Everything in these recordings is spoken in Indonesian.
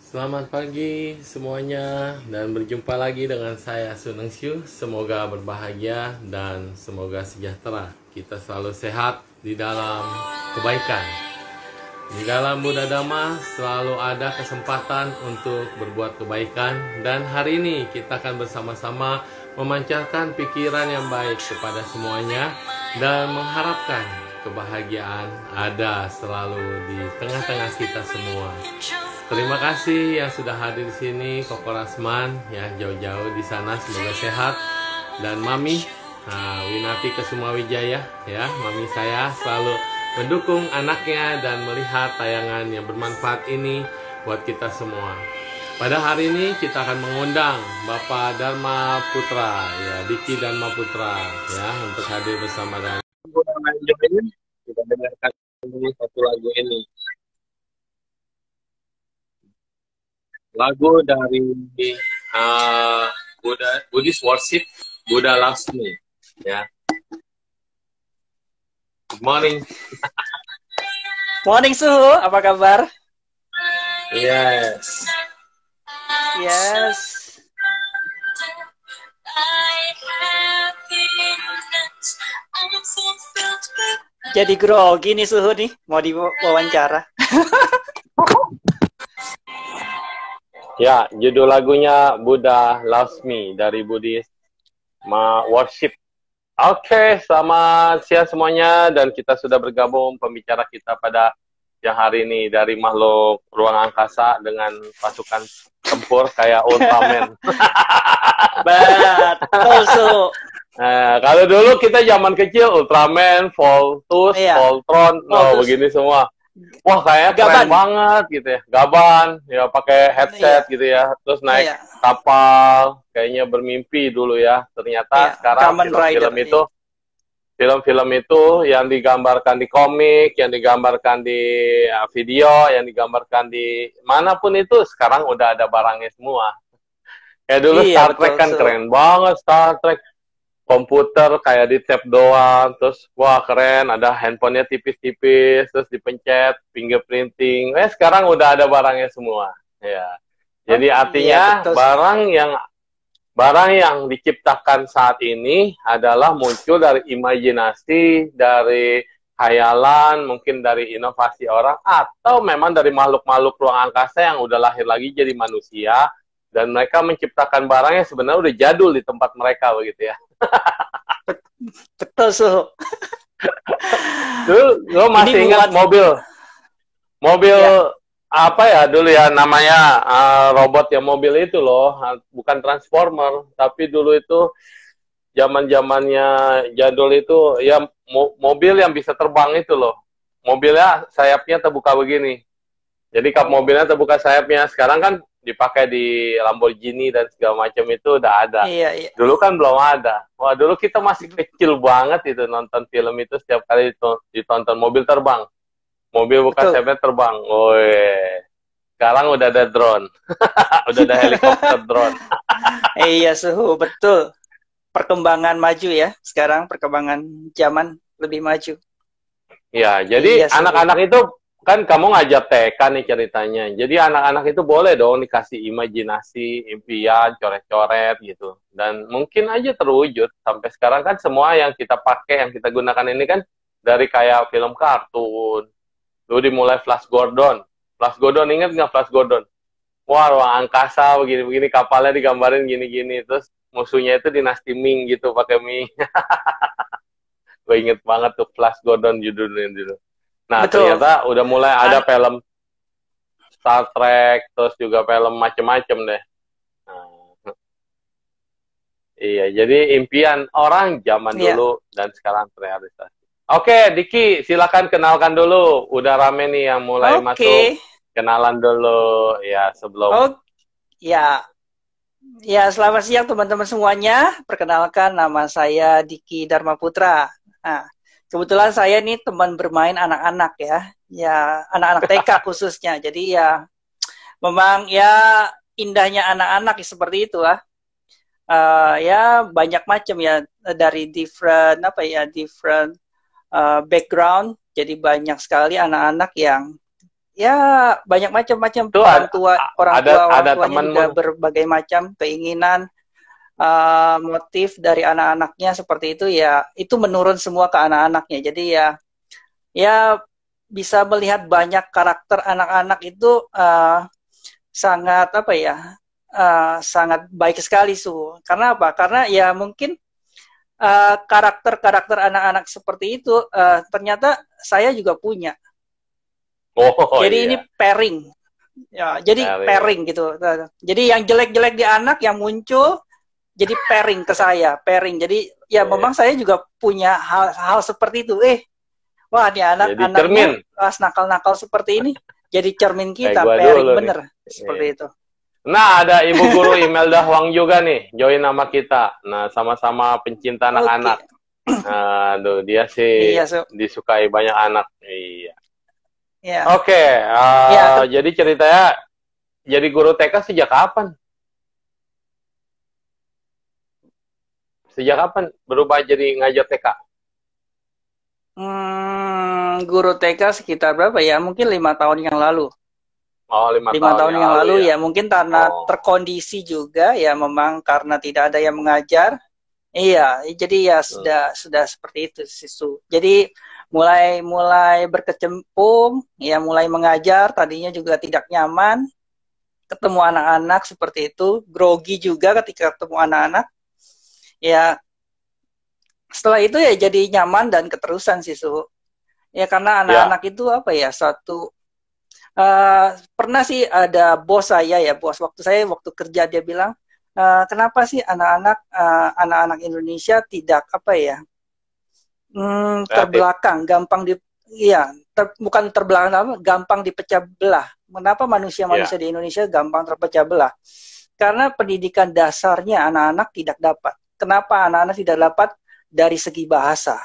Selamat pagi semuanya dan berjumpa lagi dengan saya Suningsyu. Semoga berbahagia dan semoga sejahtera. Kita selalu sehat di dalam kebaikan. Di dalam Buddha Dhamma selalu ada kesempatan untuk berbuat kebaikan. Dan hari ini kita akan bersama-sama memancarkan pikiran yang baik kepada semuanya dan mengharapkan kebahagiaan ada selalu di tengah-tengah kita semua. Terima kasih yang sudah hadir di sini, Koko Rasman, ya jauh-jauh di sana, semoga sehat. Dan Mami, Winati Kesuma Wijaya, ya Mami saya selalu mendukung anaknya dan melihat tayangan yang bermanfaat ini buat kita semua. Pada hari ini kita akan mengundang Bapak Dharma Putra, ya Diki Dharma Putra, ya untuk hadir bersama dengan kita dengarkan ini satu lagu ini. Lagu dari Buddhist Worship, Buddha Loves Me, ya. Good morning. Morning Suhu, apa kabar? Yes. Yes. Jadi grogi nih Suhu nih, mau diwawancara. Ya, judul lagunya Buddha Loves Me dari Buddhist Worship. Oke, selamat siang semuanya dan kita sudah bergabung pembicara kita pada yang hari ini dari makhluk ruang angkasa dengan pasukan tempur kayak Ultraman. Betul Suhu. Kalau dulu kita zaman kecil Ultraman, Voltus, Iya. Voltron, begini semua. Wah kayaknya keren banget gitu ya. Gaban, ya pakai headset gitu ya. Terus naik kapal, kayaknya bermimpi dulu ya. Ternyata sekarang film-film itu yang digambarkan di komik, yang digambarkan di video, yang digambarkan di manapun itu sekarang udah ada barangnya semua. Kayak dulu Star Trek kan keren banget, Star Trek. Komputer kayak di tap doang, terus wah keren, ada handphonenya tipis-tipis, terus dipencet, fingerprinting. Sekarang udah ada barangnya semua. Ya. Jadi artinya barang yang diciptakan saat ini adalah muncul dari imajinasi, dari khayalan, mungkin dari inovasi orang, atau memang dari makhluk-makhluk ruang angkasa yang udah lahir lagi jadi manusia, dan mereka menciptakan barang yang sebenarnya udah jadul di tempat mereka begitu ya. Betul Suhu. Dulu lo masih ingat mobil apa ya dulu ya namanya robot yang mobil itu loh, bukan Transformer, tapi dulu itu zaman-zamannya jadul itu ya mobil yang bisa terbang itu loh. Mobilnya sayapnya terbuka begini. Jadi kap mobilnya terbuka sayapnya. Sekarang kan dipakai di Lamborghini dan segala macam itu udah ada. Iya. Dulu kan belum ada. Wah, dulu kita masih kecil banget itu nonton film itu setiap kali ditonton mobil terbang. Mobil buka sayapnya terbang. Woi. Sekarang udah ada drone. Udah ada helikopter drone. Iya Suhu, betul. Perkembangan maju ya. Sekarang perkembangan zaman lebih maju. Ya, jadi anak-anak itu kan kamu ngajak TK nih ceritanya. Jadi anak-anak itu boleh dong dikasih imajinasi, impian, coret-coret gitu. Dan mungkin aja terwujud. Sampai sekarang kan semua yang kita pakai, yang kita gunakan ini kan dari kayak film kartun. Dulu dimulai Flash Gordon. Flash Gordon, inget nggak Flash Gordon? Wah, ruang angkasa begini-begini, kapalnya digambarin gini-gini. Terus musuhnya itu dinasti Ming gitu, pakai Ming. Gue inget banget tuh Flash Gordon judulnya dulu. Nah, ternyata udah mulai ada film Star Trek, terus juga film macem-macem deh. Nah, iya, jadi impian orang zaman dulu dan sekarang terrealisasi. Oke, Diki, silakan kenalkan dulu. Udah rame nih yang mulai masuk. Kenalan dulu, ya sebelum. Ya, selamat siang teman-teman semuanya. Perkenalkan, nama saya Diki Dharma Putra. Nah, kebetulan saya nih teman bermain anak-anak ya anak-anak TK khususnya. Jadi ya memang ya indahnya anak-anak seperti itu lah. Ya banyak macam ya dari different background. Jadi banyak sekali anak-anak yang ya banyak macam-macam Itu orang ada tuanya juga temanmu. berbagai macam keinginan, motif dari anak-anaknya seperti itu ya, itu menurun semua ke anak-anaknya. Jadi ya bisa melihat banyak karakter anak-anak itu sangat apa ya, sangat baik sekali Karena apa? Karena ya mungkin karakter-karakter anak-anak seperti itu ternyata saya juga punya. Oh Jadi ini iya, pairing. Ya, jadi dari pairing gitu. Jadi yang jelek-jelek di anak yang muncul jadi pairing ke saya, pairing. Jadi ya iya. memang saya juga punya hal seperti itu. Wah, ini Jadi anak-anaknya cermin pas nakal-nakal seperti ini jadi cermin kayak kita, gua pairing dulu nih. bener Iya. seperti itu. Nah, ada Ibu Guru Imelda Huang juga nih, join nama kita. Nah, sama-sama pencinta Oke. anak-anak. Aduh, dia sih Iya, disukai banyak anak. Iya. ya. Oke, Ya, jadi ceritanya jadi guru TK sejak kapan? Sejak kapan berubah jadi ngajar TK? guru TK sekitar berapa ya? Mungkin 5 tahun yang lalu. Oh, 5 tahun 5 tahun yang yang lalu lalu ya. ya mungkin karena Oh, terkondisi juga ya memang karena tidak ada yang mengajar. Iya, jadi ya hmm. sudah seperti itu Sisu. Jadi mulai mulai berkecimpung, ya mulai mengajar. Tadinya juga tidak nyaman ketemu anak-anak seperti itu, grogi juga ketika ketemu anak-anak. Ya setelah itu ya jadi nyaman dan keterusan Sisu. Ya karena Ya, anak-anak itu apa ya satu pernah sih ada bos saya ya waktu kerja dia bilang kenapa sih anak-anak Indonesia tidak apa ya kreatif. terbelakang, gampang iya, bukan terbelakang, gampang dipecah belah. Kenapa Ya, manusia-manusia di Indonesia gampang terpecah belah? Karena pendidikan dasarnya anak-anak tidak dapat. Kenapa anak-anak tidak dapat? Dari segi bahasa.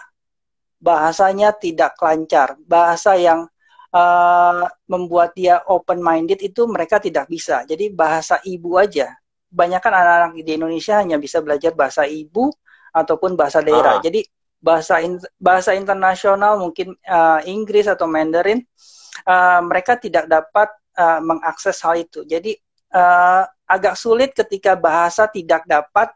Bahasanya tidak lancar. Bahasa yang membuat dia open minded itu mereka tidak bisa. Jadi bahasa ibu aja. Kebanyakan anak-anak di Indonesia hanya bisa belajar bahasa ibu ataupun bahasa daerah. ah, Jadi bahasa internasional mungkin Inggris atau Mandarin mereka tidak dapat mengakses hal itu. Jadi agak sulit ketika bahasa tidak dapat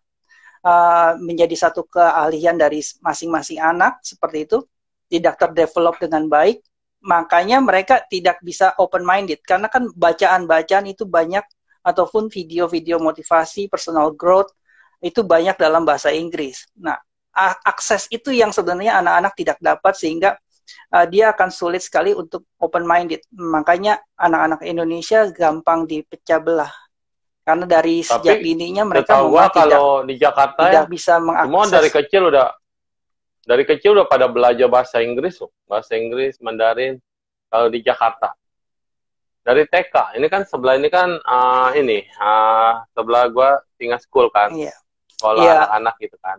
menjadi satu keahlian dari masing-masing anak seperti itu, tidak terdevelop dengan baik, makanya mereka tidak bisa open minded karena kan bacaan-bacaan itu banyak ataupun video-video motivasi personal growth itu banyak dalam bahasa Inggris. Nah, akses itu yang sebenarnya anak-anak tidak dapat sehingga dia akan sulit sekali untuk open minded. Makanya anak-anak Indonesia gampang dipecah belah karena dari sejak tapi dininya mereka setahu gua memang kalau di Jakarta ya, tidak bisa semua mengakses. dari kecil udah pada belajar bahasa Inggris loh. Bahasa Inggris, Mandarin kalau di Jakarta. Dari TK. Ini kan sebelah ini kan sebelah gua tinggal school kan, Iya, sekolah iya, anak-anak gitu kan.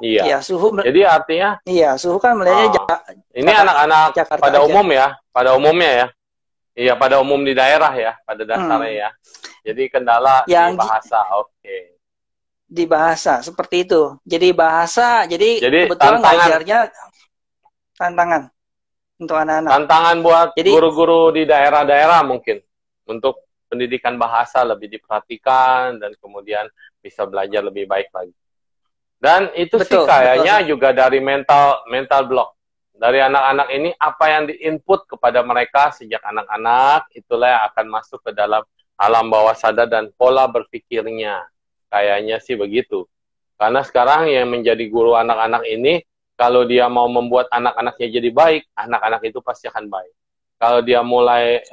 Iya. iya, Jadi artinya suhu kan melihatnya uh, ini anak-anak Jakarta pada aja. umum ya, pada umumnya ya. Iya, pada umum di daerah ya, pada dasarnya Hmm. ya. Jadi kendala di Yang bahasa. Oke. di bahasa seperti itu. Jadi bahasa, jadi Jadi kebetulan ngajarnya tantangan untuk anak-anak. tantangan buat Jadi guru-guru di daerah-daerah mungkin untuk pendidikan bahasa lebih diperhatikan dan kemudian bisa belajar lebih baik lagi. Dan itu sih betul, betul kayaknya sih. juga dari mental block. Dari anak-anak ini apa yang diinput kepada mereka sejak anak-anak itulah yang akan masuk ke dalam alam bawah sadar dan pola berpikirnya. Kayaknya sih begitu. Karena sekarang yang menjadi guru anak-anak ini kalau dia mau membuat anak-anaknya jadi baik, anak-anak itu pasti akan baik. Kalau dia mulai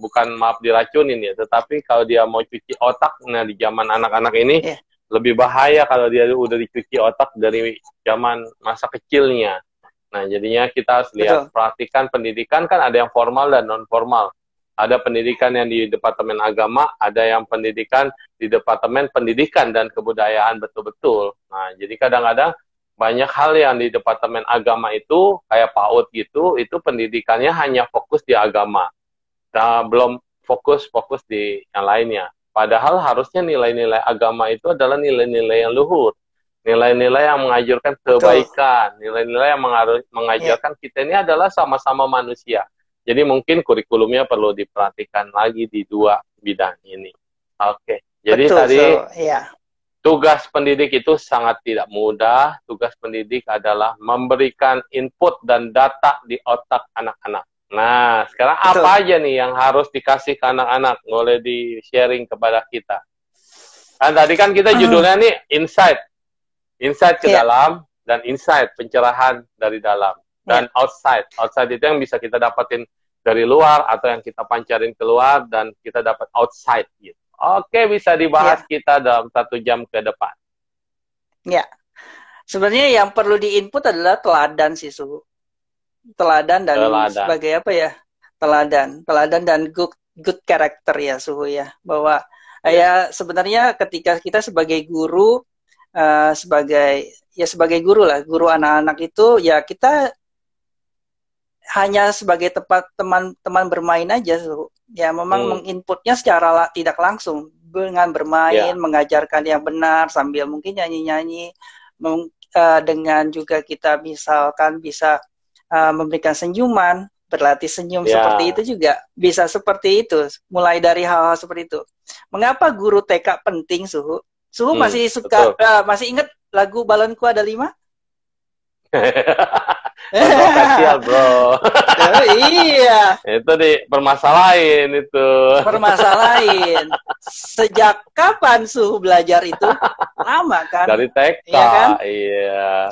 bukan maaf diracunin ya, tetapi kalau dia mau cuci otak, nah di zaman anak-anak ini Yeah. lebih bahaya kalau dia udah dicuci otak dari zaman masa kecilnya. Nah, jadinya kita harus lihat, Betul. perhatikan pendidikan kan ada yang formal dan non formal. Ada pendidikan yang di Departemen Agama, ada yang pendidikan di Departemen Pendidikan dan Kebudayaan betul-betul. Nah, jadi kadang-kadang banyak hal yang di Departemen Agama itu, kayak PAUD gitu, itu pendidikannya hanya fokus di agama. Nah, belum fokus di yang lainnya. Padahal harusnya nilai-nilai agama itu adalah nilai-nilai yang luhur. Nilai-nilai yang mengajarkan Betul. kebaikan. Nilai-nilai yang Yeah. mengajarkan kita ini adalah sama-sama manusia. Jadi mungkin kurikulumnya perlu diperhatikan lagi di dua bidang ini. Oke. Jadi Betul, tadi ya. tugas pendidik itu sangat tidak mudah. Tugas pendidik adalah memberikan input dan data di otak anak-anak. Nah, sekarang Betul. apa aja nih yang harus dikasih ke anak-anak? Boleh di-sharing kepada kita. Kan tadi kan kita judulnya nih insight. Insight ke dalam dan insight pencerahan dari dalam. Dan outside. Outside itu yang bisa kita dapatin dari luar atau yang kita pancarin keluar dan kita dapat outside gitu. Oke, bisa dibahas kita dalam 1 jam ke depan. Ya. Sebenarnya yang perlu diinput adalah teladan sih, Suhu. Teladan dan sebagai apa ya? Teladan dan good character ya, Suhu ya. Bahwa ya sebenarnya ketika kita sebagai guru sebagai guru lah, guru anak-anak itu ya kita hanya sebagai teman bermain aja, Suhu. Ya memang menginputnya secara tidak langsung dengan bermain, mengajarkan yang benar sambil mungkin nyanyi-nyanyi, dengan juga kita misalkan bisa memberikan senyuman, berlatih senyum seperti itu juga bisa seperti itu. Mulai dari hal-hal seperti itu. Mengapa guru TK penting, Suhu? Suhu masih suka masih ingat lagu Balonku Ada 5? Kontroversial, bro. Iya. Itu dipermasalahin itu. Permasalahin. Sejak kapan Suhu belajar itu? Lama kan? Dari TK. Iya kan? Iya.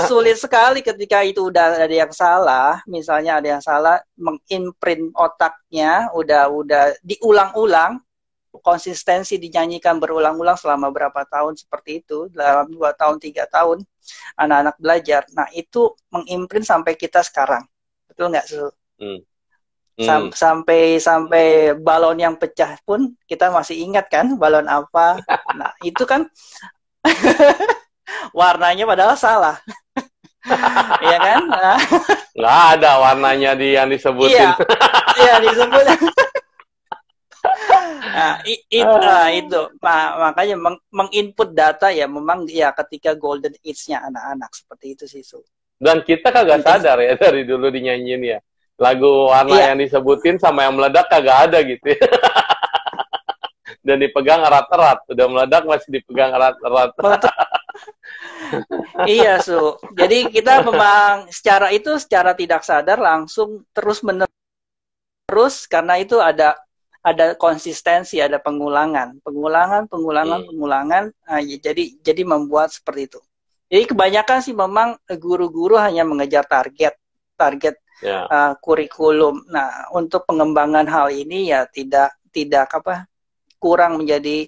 Sulit sekali ketika itu udah ada yang salah. Misalnya ada yang salah, mengimprint otaknya, udah diulang-ulang. Konsistensi dinyanyikan berulang-ulang selama berapa tahun seperti itu, dalam 2 tahun 3 tahun anak-anak belajar. Nah itu mengimprint sampai kita sekarang, betul nggak Su? Sampai balon yang pecah pun kita masih ingat kan balon apa? Nah itu kan warnanya padahal salah. Iya kan? Nggak ada warnanya yang disebutin. Iya disebut. Itu makanya menginput data ya memang ya ketika golden age-nya anak-anak seperti itu sih Su. Dan kita kagak sadar ya dari dulu dinyanyiin ya lagu warna yang disebutin sama yang meledak kagak ada gitu. Dan dipegang erat-erat, udah meledak masih dipegang erat-erat. Iya Su. Jadi kita memang secara tidak sadar langsung terus karena itu ada konsistensi, ada pengulangan. Jadi membuat seperti itu. Jadi kebanyakan sih memang guru-guru hanya mengejar target kurikulum. Nah, untuk pengembangan hal ini ya tidak kurang menjadi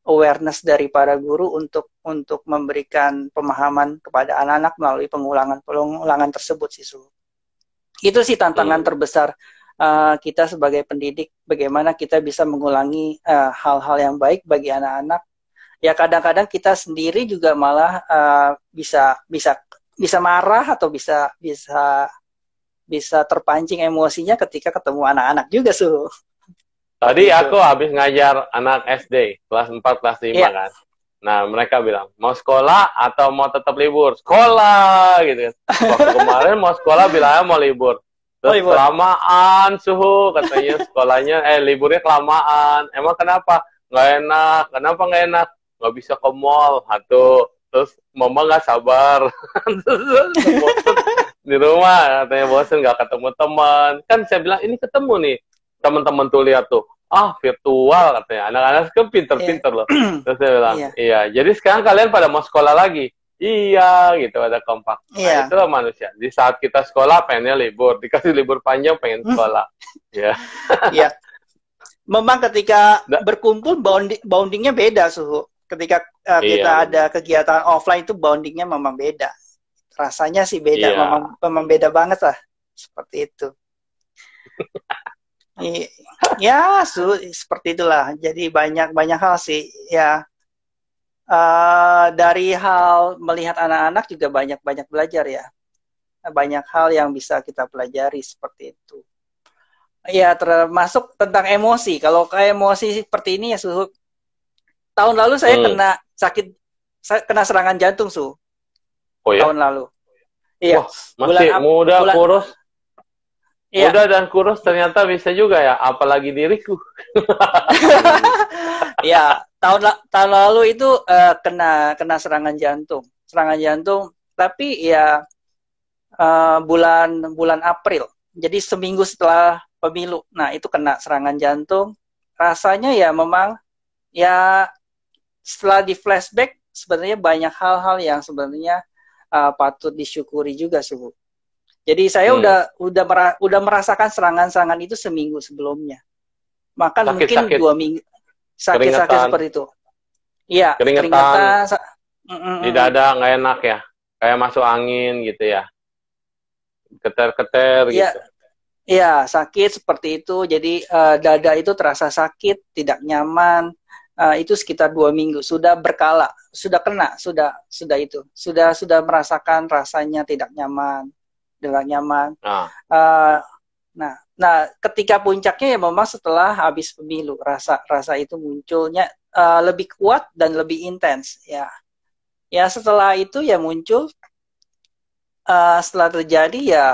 awareness dari para guru untuk memberikan pemahaman kepada anak-anak melalui pengulangan tersebut sih Su. Itu sih tantangan terbesar kita sebagai pendidik, bagaimana kita bisa mengulangi hal-hal yang baik bagi anak-anak. Ya kadang-kadang kita sendiri juga malah bisa marah atau bisa terpancing emosinya ketika ketemu anak-anak juga Su. Tadi aku habis ngajar anak SD kelas 4 kelas 5 kan. Nah, mereka bilang, mau sekolah atau mau tetap libur? Sekolah gitu kan. Waktu kemarin mau sekolah bilangnya mau libur. Terus kelamaan Suhu katanya sekolahnya liburnya kelamaan. Emang kenapa? Nggak enak. Kenapa nggak enak? Nggak bisa ke mall. Terus mama nggak sabar. Di rumah katanya bosan nggak ketemu teman. Kan saya bilang ini ketemu nih teman-teman tuh lihat tuh. Virtual katanya. Anak-anak kan pinter-pinter loh. Terus saya bilang iya. Jadi sekarang kalian pada mau sekolah lagi. Iya, gitu ada kompak. Nah, itulah manusia. Di saat kita sekolah pengennya libur, dikasih libur panjang pengen sekolah. Iya. Memang ketika berkumpul bondingnya beda Suhu. Ketika kita ada kegiatan offline itu bondingnya memang beda. Rasanya sih beda, memang beda banget lah. Seperti itu. Ya, seperti itulah. Jadi banyak hal sih ya. Dari hal melihat anak-anak juga banyak belajar ya. Banyak hal yang bisa kita pelajari seperti itu. Ya, termasuk tentang emosi. Kalau kayak emosi seperti ini ya Su. Tahun lalu saya kena serangan jantung Su. Oh ya? Tahun lalu. Iya. Wah, masih muda, kurus. Iya. Muda dan kurus ternyata bisa juga ya, apalagi diriku. Ya, tahun lalu itu kena serangan jantung. Serangan jantung, tapi ya bulan bulan April. Jadi seminggu setelah pemilu. Nah, itu kena serangan jantung. Rasanya ya memang ya setelah di flashback sebenarnya banyak hal-hal yang sebenarnya patut disyukuri juga, Suhu. Jadi saya udah merasakan serangan-serangan itu seminggu sebelumnya. Bahkan mungkin Sakit-sakit, 2 minggu sakit-sakit keringetan, seperti itu. Iya, keringetan keringetan. di dada nggak enak ya, kayak masuk angin gitu ya, keter-keter Iya, gitu. iya sakit seperti itu. Jadi dada itu terasa sakit, tidak nyaman. Itu sekitar 2 minggu. Sudah berkala, sudah kena, sudah merasakan rasanya tidak nyaman, tidak nyaman. Nah, Uh, nah, ketika puncaknya ya memang setelah habis pemilu, rasa itu munculnya lebih kuat dan lebih intens. Ya setelah itu ya muncul. Setelah terjadi ya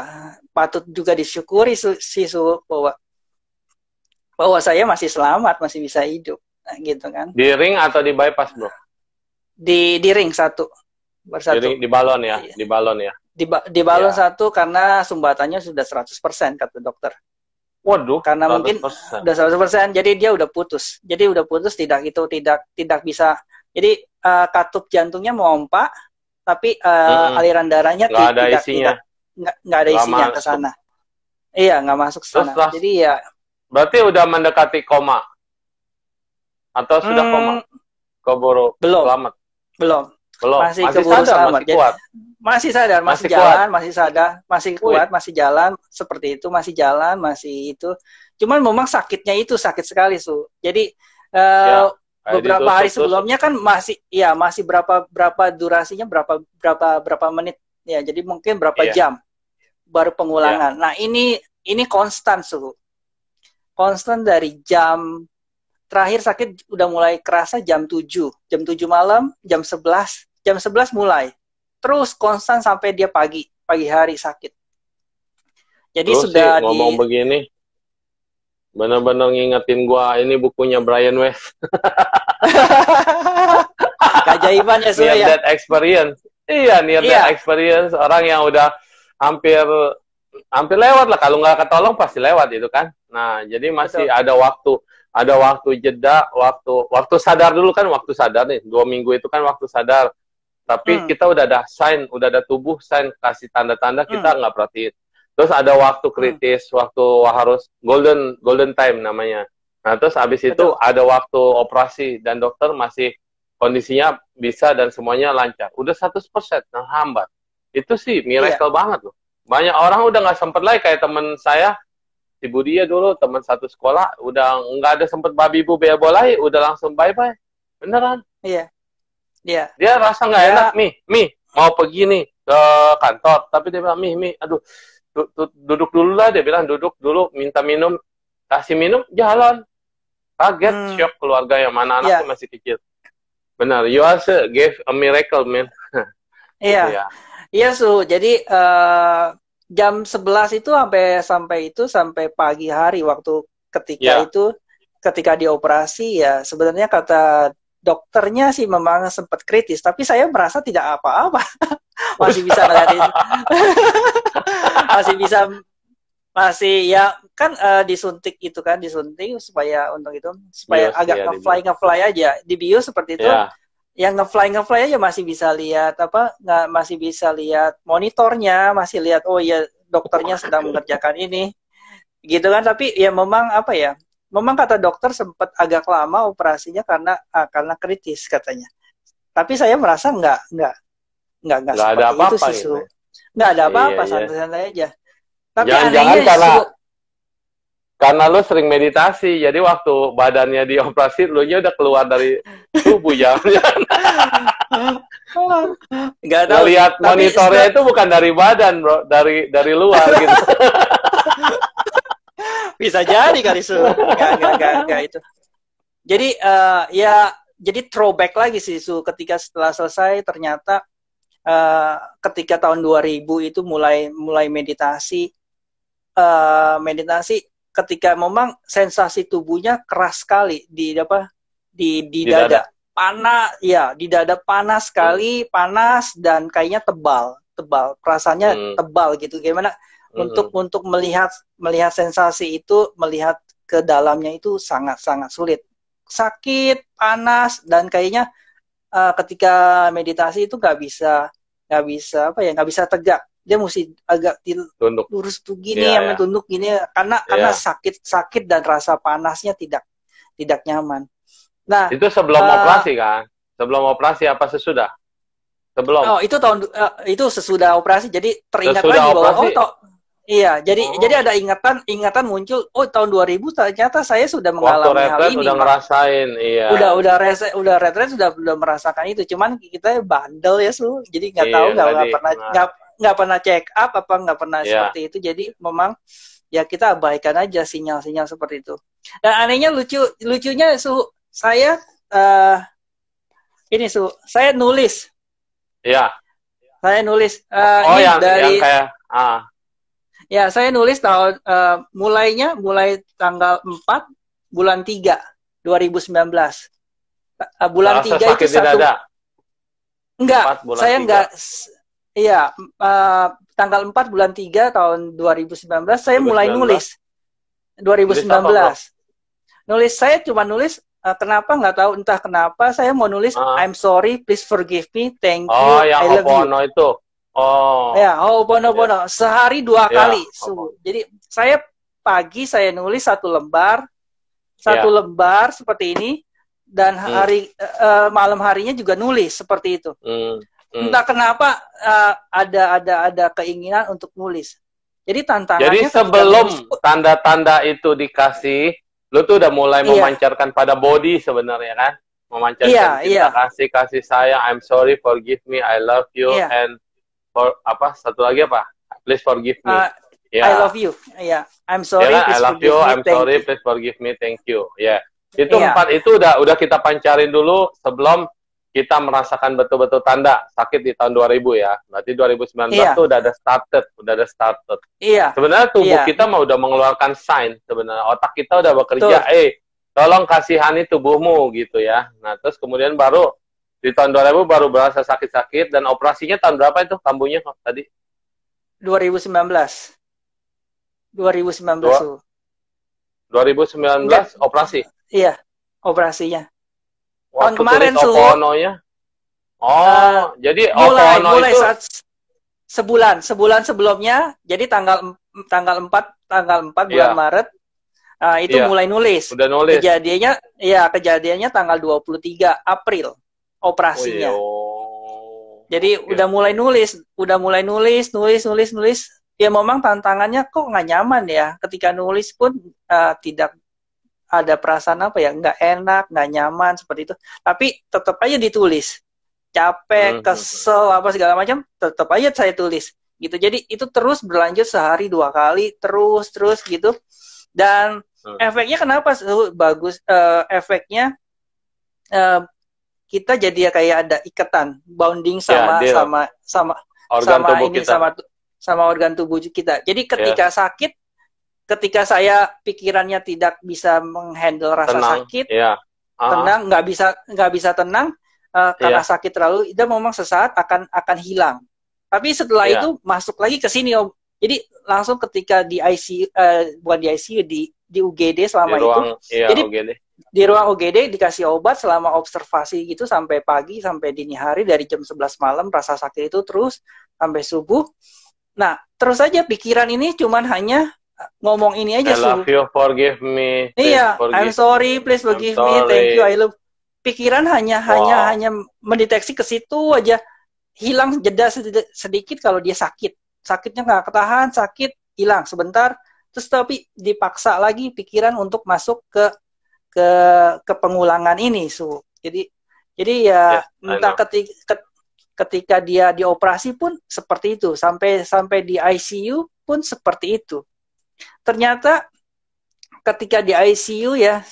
patut juga disyukuri bahwa saya masih selamat, masih bisa hidup, nah, gitu kan. di ring atau di bypass, bro? Di ring satu bersatu. Di balon ya, di balon ya. Di balon Ya. satu karena sumbatannya sudah 100% kata dokter. Waduh, Karena mungkin 100%. udah 100%, jadi dia udah putus. Jadi udah putus tidak bisa. Jadi katup jantungnya memompa, tapi aliran darahnya Nggak ada isinya. nggak ada isinya ke sana. Iya, nggak masuk ke sana. Jadi ya. Berarti udah mendekati koma atau sudah koma? Keburu selamat. Belum. Masih keburu sadar, selamat. Masih kuat. Masih sadar, masih jalan, masih sadar, masih kuat, masih jalan seperti itu, masih jalan, masih itu. Cuman memang sakitnya itu sakit sekali, Su. Jadi beberapa hari sebelumnya kan masih berapa durasinya berapa menit ya, jadi mungkin berapa jam baru pengulangan. Nah, ini konstan, Su. Konstan dari jam terakhir sakit udah mulai kerasa jam 7 malam, jam 11 mulai. Terus konstan sampai dia pagi hari sakit. Jadi terus sudah sih, ngomong begini benar-benar ngingetin gua ini bukunya Brian Weiss. Keajaiban ya, Su, ya. That experience. Iya, that experience, orang yang udah hampir lewat lah, kalau nggak ketolong pasti lewat itu kan. Nah, jadi masih ada waktu jeda, waktu sadar dulu kan, waktu sadar nih 2 minggu itu kan waktu sadar. Tapi kita udah ada sign, udah ada tubuh sign kasih tanda-tanda, kita nggak perhatiin. Terus ada waktu kritis, waktu harus golden time namanya. Nah, terus habis itu ada waktu operasi dan dokter masih kondisinya bisa dan semuanya lancar. Udah 100%, nah hambat. Itu sih miracle banget loh. Banyak orang udah nggak sempet lagi, kayak temen saya, si Budia dulu, teman satu sekolah, udah nggak ada sempet babi bu bea bolai, udah langsung bye-bye. Beneran. Iya. Iya. Dia rasa nggak enak, Mi, mau pergi nih ke kantor. Tapi dia bilang, Mi, aduh, duduk dulu lah, dia bilang, duduk dulu, minta minum, kasih minum, jalan. Kaget, shock keluarga yang mana anaknya masih kecil. Benar, you also gave a miracle, man. Iya. Iya, Su. Jadi jam 11 itu sampai pagi hari waktu ketika dioperasi ya, sebenarnya kata dokternya sih memang sempat kritis, tapi saya merasa tidak apa-apa. Masih bisa ngeliatin. masih ya kan disuntik supaya bios, agak ngefly aja, dibius seperti itu. Yang ngefly aja masih bisa lihat masih bisa lihat monitornya, masih lihat oh ya dokternya sedang mengerjakan ini gitu kan. Tapi ya memang kata dokter sempat agak lama operasinya karena kritis katanya. Tapi saya merasa nggak seperti ada apa-apa itu sih, Su. Nggak ada apa-apa, santai-santai aja. Tapi jangan-jangan karena lu sering meditasi, jadi waktu badannya dioperasi, lu nya udah keluar dari tubuh jangan. Nggak tahu. Lihat monitornya itu bukan dari badan, bro, dari luar gitu. Bisa jadi kali, Su. Nggak itu. Jadi jadi throwback lagi sih, Su, ketika setelah selesai ternyata ketika tahun 2000 itu mulai meditasi, meditasi ketika memang sensasi tubuhnya keras sekali di apa di Di dada. dada. Panas, ya, di dada panas sekali, panas dan kayaknya tebal, tebal. Perasaannya tebal gitu. Gimana untuk melihat sensasi itu, melihat ke dalamnya itu sangat-sangat sulit. Sakit, panas dan kayaknya ketika meditasi itu nggak bisa apa ya, nggak bisa tegak. Dia mesti agak Tunduk. lurus tuh gini, sampai tunduk gini karena sakit dan rasa panasnya tidak nyaman. Nah, itu sebelum operasi kan? Sebelum operasi apa sesudah? Sebelum. Oh, itu itu sesudah operasi. Jadi teringat sesudah lagi bahwa operasi? iya, jadi ada ingatan muncul. Oh, tahun 2000 ternyata saya sudah mengalami hal ini. Udah ngerasain, iya. Udah retret sudah merasakan itu. Cuman kita bandel ya, jadi nggak tahu, nggak pernah check up apa nggak pernah seperti itu. Jadi memang ya kita abaikan aja sinyal-sinyal seperti itu. Dan anehnya lucunya saya ini saya nulis. Iya. Saya nulis ini yang kayak ya, saya nulis tahun mulai tanggal 4 bulan 3 2019. Bulan 3 itu satu. Enggak, saya 3. Enggak. Iya, tanggal 4 bulan 3 tahun 2019 saya 2019. Mulai nulis. 2019. Nulis, saya cuma nulis kenapa nggak tahu, entah kenapa saya mau nulis I'm sorry, please forgive me, thank you, yang I love you. Itu. Ya, Ho'oponopono sehari 2 kali. Jadi saya pagi saya nulis 1 lembar, seperti ini, dan malam harinya juga nulis seperti itu. Entah kenapa ada keinginan untuk nulis. Jadi tantangannya. Jadi sebelum tanda-tanda itu dikasih, lu tuh udah mulai memancarkan pada body sebenarnya kan? Memancarkan kasih sayang, I'm sorry, forgive me, I love you, and satu lagi apa? Please forgive me. I love you. I'm sorry, please forgive me. I'm sorry, please forgive me, thank you. Itu 4 itu udah kita pancarin dulu sebelum kita merasakan betul-betul tanda sakit di tahun 2000 ya. Berarti 2019 tuh udah ada started. Sebenarnya tubuh kita mah udah mengeluarkan sign sebenarnya. Otak kita udah bekerja, tolong kasihani tubuhmu gitu ya. Nah, terus kemudian baru di tahun 2000 baru berasa sakit-sakit, dan operasinya tahun berapa itu kambuhnya tadi? 2019. 2019 operasi? Iya, operasinya. Tahun kemarin Opononya. Jadi mulai itu saat sebulan sebelumnya, jadi tanggal 4 bulan Maret itu mulai nulis. Udah nulis. Kejadiannya tanggal 23 April operasinya. Jadi udah mulai nulis. Ya memang tantangannya kok nggak nyaman ya. Ketika nulis pun tidak ada perasaan apa ya, nggak enak, nggak nyaman seperti itu. Tapi tetap aja ditulis. Capek, kesel, apa segala macam, tetap aja saya tulis. Gitu. Jadi itu terus berlanjut sehari 2 kali, terus gitu. Dan efeknya kenapa bagus? Efeknya kita jadi kayak ada ikatan, bonding sama organ tubuh kita. Jadi ketika sakit, ketika saya pikirannya tidak bisa menghandle rasa sakit, tenang, nggak bisa tenang karena sakit terlalu, itu memang sesaat akan hilang. Tapi setelah itu masuk lagi ke sini, Om. Jadi langsung ketika di ICU, bukan di ICU, di UGD selama itu. Jadi UGD. Di ruang UGD dikasih obat selama observasi gitu sampai pagi, sampai dini hari, dari jam 11 malam rasa sakit itu terus sampai subuh. Nah, terus aja pikiran ini cuman hanya ngomong ini aja. I love you, forgive me. I'm sorry, please forgive me, thank you, I love. Pikiran hanya mendeteksi ke situ aja, hilang jeda sedikit kalau dia sakit. Sakitnya nggak ketahan, sakit hilang sebentar, terus tapi dipaksa lagi pikiran untuk masuk ke pengulangan ini, Jadi ya entah ketika dia dioperasi pun seperti itu, sampai di ICU pun seperti itu. Ternyata ketika di ICU ya,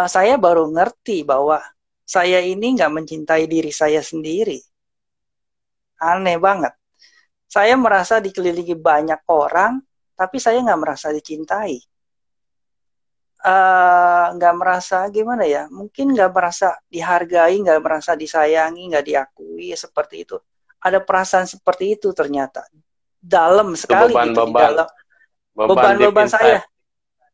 saya baru ngerti bahwa saya ini nggak mencintai diri saya sendiri. Aneh banget. Saya merasa dikelilingi banyak orang, tapi saya nggak merasa dicintai. Nggak merasa gimana ya, mungkin nggak merasa dihargai, nggak merasa disayangi, nggak diakui, seperti itu. Ada perasaan seperti itu ternyata dalam Itu sekali gitu, di dalam beban deep beban-beban saya. inside.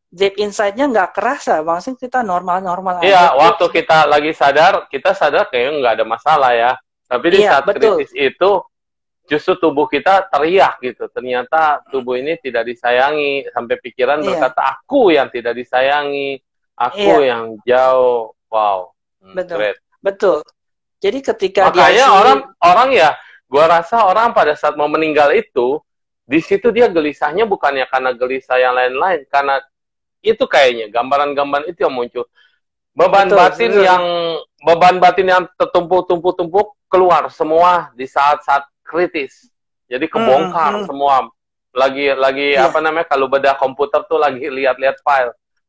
Deep inside-nya nggak kerasa, maksudnya kita normal-normal aja. Iya, waktu kita lagi sadar, kita sadar kayaknya nggak ada masalah ya. Tapi di Iya, saat betul. kritis itu, justru tubuh kita teriak gitu. Ternyata tubuh ini tidak disayangi. Sampai pikiran Iya, berkata, aku yang tidak disayangi. Aku iya, yang jauh. Wow, betul, great. betul. Jadi ketika di Makanya ICU, orang ya, gua rasa orang pada saat mau meninggal itu, di situ dia gelisahnya bukannya karena gelisah yang lain-lain, karena itu kayaknya gambaran-gambaran itu yang muncul. Beban betul, batin betul. yang beban batin yang tertumpuk-tumpuk keluar semua di saat-saat kritis. Jadi kebongkar semua. Lagi Iya, apa namanya, kalau bedah komputer tuh lagi lihat-lihat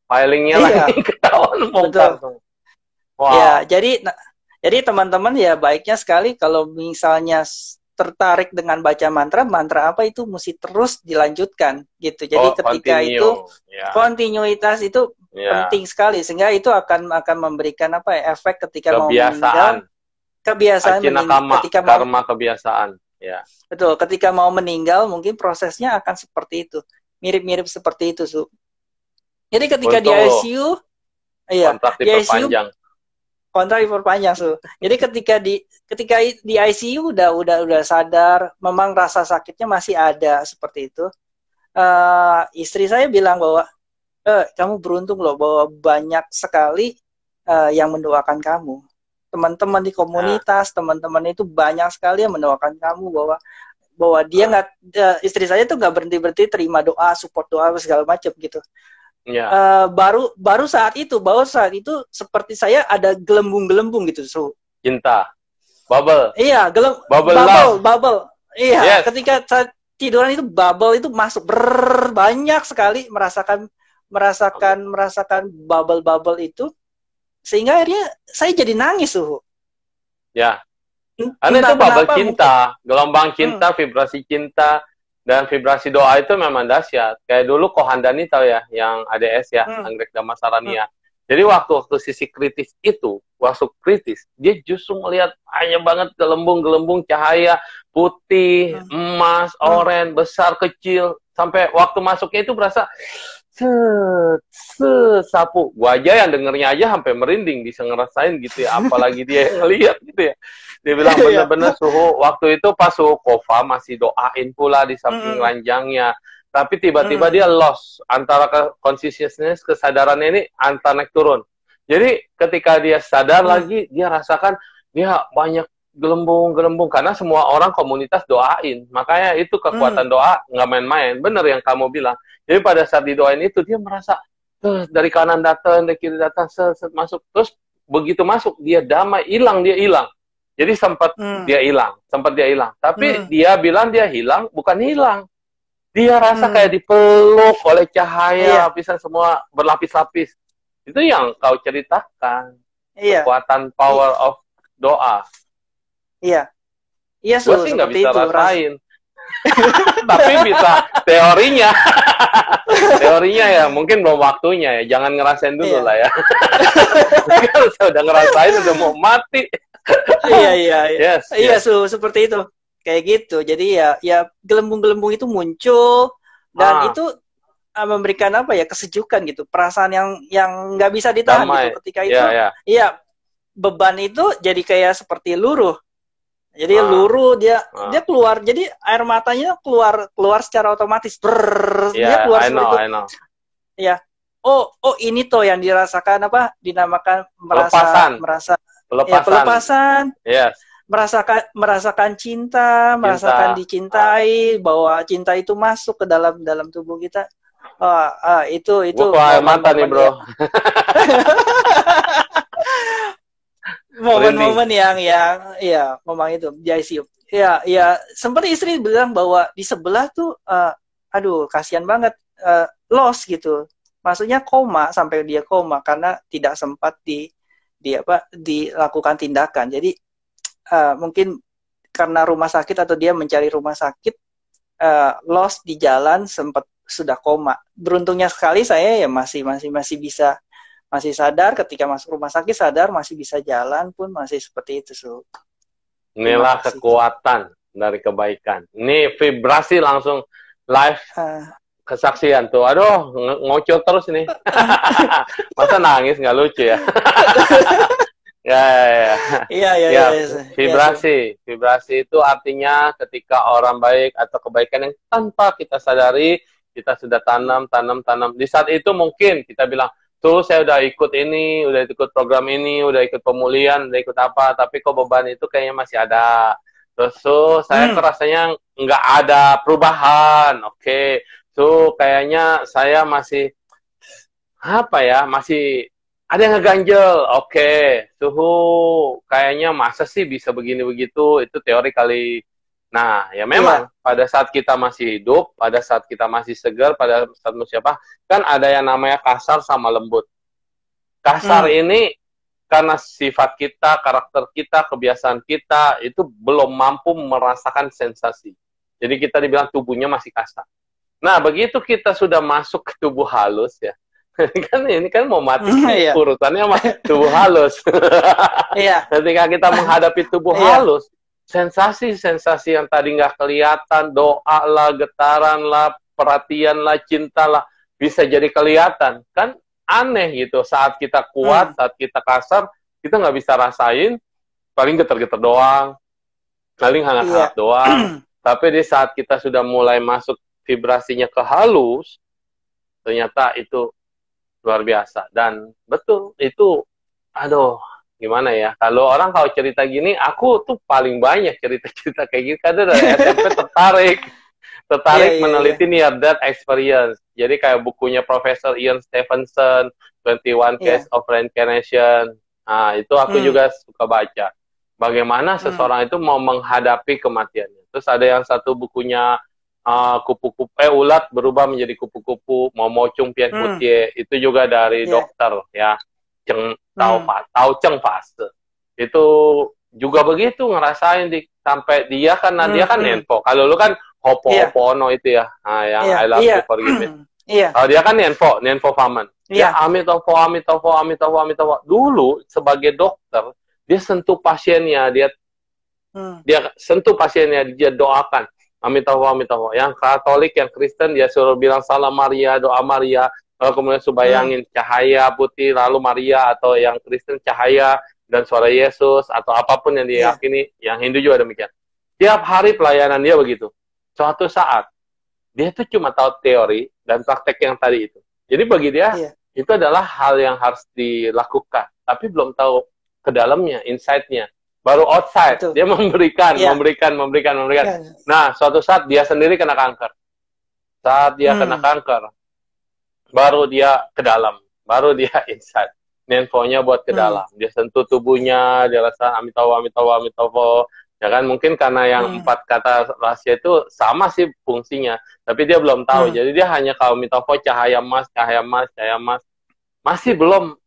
filingnya iya, lagi ketahuan bongkar betul. semua. Ya, Wow. jadi teman-teman ya baiknya sekali kalau misalnya tertarik dengan baca mantra, mantra apa itu mesti terus dilanjutkan gitu. Jadi Oh, ketika itu continue. Ya, kontinuitas itu ya. penting sekali sehingga itu akan memberikan apa ya, efek ketika mau meninggal, Kebiasaan. kebiasaan Achinakama, ketika mau karma kebiasaan. Ya. betul, ketika mau meninggal mungkin prosesnya akan seperti itu. Mirip-mirip seperti itu, Su. Jadi ketika di Untung lo ICU, iya, kontrak di ICU diperpanjang. kontrak diperpanjang, Su. Jadi ketika di ICU udah sadar, memang rasa sakitnya masih ada seperti itu. Istri saya bilang bahwa kamu beruntung loh bahwa banyak sekali yang mendoakan kamu. Teman-teman di Nah, komunitas, teman-teman itu banyak sekali yang mendoakan kamu bahwa dia nah. nggak, istri saya tuh nggak berhenti terima doa, support doa segala macam gitu. Ya. Baru saat itu seperti saya ada gelembung-gelembung gitu, so. Cinta. Bubble. Iya, Bubble bubble, love. bubble. Iya, Yes. ketika saat tiduran itu bubble itu masuk banyak sekali merasakan bubble-bubble itu sehingga akhirnya saya jadi nangis tuh. Ya. Karena Entah itu bubble kenapa mungkin. cinta, gelombang Hmm, cinta, vibrasi cinta, dan vibrasi doa itu memang dahsyat. Kayak dulu Kohandani tahu ya, yang ADS ya, hmm, Anggrek hmm, Damasarania. Jadi waktu sisi kritis itu, waktu kritis, dia justru melihat banyak banget gelembung-gelembung cahaya putih, hmm, emas, hmm. oranye, besar, kecil. Sampai waktu masuknya itu berasa set, set, sapu. Gua aja yang dengernya aja sampai merinding, bisa ngerasain gitu ya. Apalagi dia yang ngeliat gitu ya. Dia bilang Iya. bener-bener suhu, waktu itu pas suhu Kova masih doain pula di Hmm, samping hmm, ranjangnya. Tapi tiba-tiba hmm, dia lost antara consciousness, kesadarannya ini antara naik turun. Jadi ketika dia sadar hmm, lagi, dia rasakan dia banyak gelembung-gelembung karena semua orang komunitas doain. Makanya itu hmm. kekuatan doa nggak main-main. Bener yang kamu bilang. Jadi pada saat didoain itu dia merasa dari kanan datang, dari kiri datang, set masuk. Terus begitu masuk dia damai, hilang dia hilang. Jadi Hmm, sempat dia hilang. Tapi hmm, dia bilang dia hilang, bukan hilang. Dia rasa hmm. kayak dipeluk oleh cahaya, Iya, lapisan semua berlapis-lapis. Itu yang kau ceritakan, iya, kekuatan i- power of doa. iya, iya, Gue sih nggak seperti bisa itu. rasain, tapi bisa teorinya. Teorinya ya, mungkin belum waktunya ya. Jangan ngerasain dulu Iya, lah ya. Kalau udah ngerasain, udah mau mati. iya, iya, iya, Yes, iya, yes. seperti itu. Kayak gitu. Jadi ya gelembung-gelembung itu muncul dan Ah, itu memberikan apa ya, kesejukan gitu, perasaan yang nggak bisa ditahan gitu. damai. Ketika itu, Ya, ya. iya, beban itu jadi kayak seperti luruh. Jadi Ah, luruh dia ah. keluar. Jadi air matanya keluar keluar secara otomatis. Dia Ya, keluar I seperti know, itu. I know. Ya. Oh ini toh yang dirasakan apa? Dinamakan merasa Pelepasan, merasa ya pelepasan. pelepasan, Yes, merasakan cinta, merasakan cinta. dicintai, bahwa cinta itu masuk ke dalam dalam tubuh kita. Itu Gue ke air mata nih, momen-momen bro. Merinding. momen-momen yang ya memang itu di ICU. Ya sempat istri bilang bahwa di sebelah tuh aduh kasihan banget, lost gitu. Maksudnya koma, sampai dia koma karena tidak sempat dilakukan tindakan. Jadi mungkin karena rumah sakit atau dia mencari rumah sakit, lost di jalan, sempat sudah koma. Beruntungnya sekali saya ya masih bisa, masih sadar ketika masuk rumah sakit, sadar masih bisa jalan pun masih seperti itu, Su. Terima Inilah kasih. kekuatan dari kebaikan. Ini vibrasi langsung live Ah, kesaksian tuh. Aduh, ngocor terus nih. Masa nangis nggak lucu ya? Ya, ya, iya, iya, ya. iya, Su. Vibrasi. Vibrasi itu artinya ketika orang baik atau kebaikan yang tanpa kita sadari, kita sudah tanam. Di saat itu mungkin kita bilang, tuh saya udah ikut ini, udah ikut program ini, udah ikut pemulihan, udah ikut apa, tapi kok beban itu kayaknya masih ada. Terus saya rasanya nggak ada perubahan. Oke. Kayaknya saya masih apa ya, masih ada yang ngeganjel. Oke. Kayaknya masa sih bisa begini begitu, itu teori kali. Nah, ya memang pada saat kita masih hidup, pada saat kita masih segar, pada saat siapa, kan ada yang namanya kasar sama lembut. Kasar ini karena sifat kita, karakter kita, kebiasaan kita itu belum mampu merasakan sensasi. Jadi kita dibilang tubuhnya masih kasar. Nah, begitu kita sudah masuk ke tubuh halus ya. Ini kan mau mati urutannya sama tubuh halus. Ketika kita menghadapi tubuh halus, sensasi-sensasi yang tadi nggak kelihatan, doa lah, getaran lah, perhatian lah, cinta lah, bisa jadi kelihatan. Kan aneh gitu, saat kita kuat, saat kita kasar, kita nggak bisa rasain, paling getar-getar doang, paling hangat-hangat doang. Tapi di saat kita sudah mulai masuk vibrasinya ke halus, ternyata itu luar biasa. Dan betul, itu, aduh, gimana ya, kalau cerita gini, aku tuh paling banyak cerita-cerita kayak gini, karena dari SMP tertarik meneliti near death experience. Jadi kayak bukunya Profesor Ian Stevenson, 21 Case of Reincarnation. Nah, itu aku juga suka baca. Bagaimana seseorang itu mau menghadapi kematiannya. Terus ada yang satu bukunya kupu-kupu, ulat berubah menjadi kupu-kupu, Momocung Pian Putih. Itu juga dari dokter ya, Tao Cheng Fase. Itu juga begitu ngerasain sampai dia karena dia kan nenpo. Kalau lu kan Ho'oponopono itu ya, yang I love you, forgive me. Kalau dia kan nenpo faman. Ya, Amitofo. Dulu sebagai dokter, dia sentuh pasiennya, dia sentuh pasiennya, dia doakan. Amitofo. Yang Katolik, yang Kristen, dia suruh bilang salam Maria, doa Maria. Lalu kemudian bayangin cahaya putih, lalu Maria, atau yang Kristen cahaya dan suara Yesus, atau apapun yang diyakini, yang Hindu juga demikian. Tiap hari pelayanan dia begitu. Suatu saat, dia tuh cuma tahu teori dan praktek yang tadi itu. Jadi bagi dia, itu adalah hal yang harus dilakukan. Tapi belum tahu ke dalamnya, insight-nya. Baru outside, dia memberikan. Nah, suatu saat dia sendiri kena kanker. Saat dia kena kanker, baru dia ke dalam, baru dia insight. Nenfonya buat ke dalam. Dia sentuh tubuhnya, dia rasa Amitofo. Ya kan, mungkin karena yang 4 kata rahasia itu sama sih fungsinya, tapi dia belum tahu. Jadi dia hanya kalau Amitofo, cahaya emas. Masih belum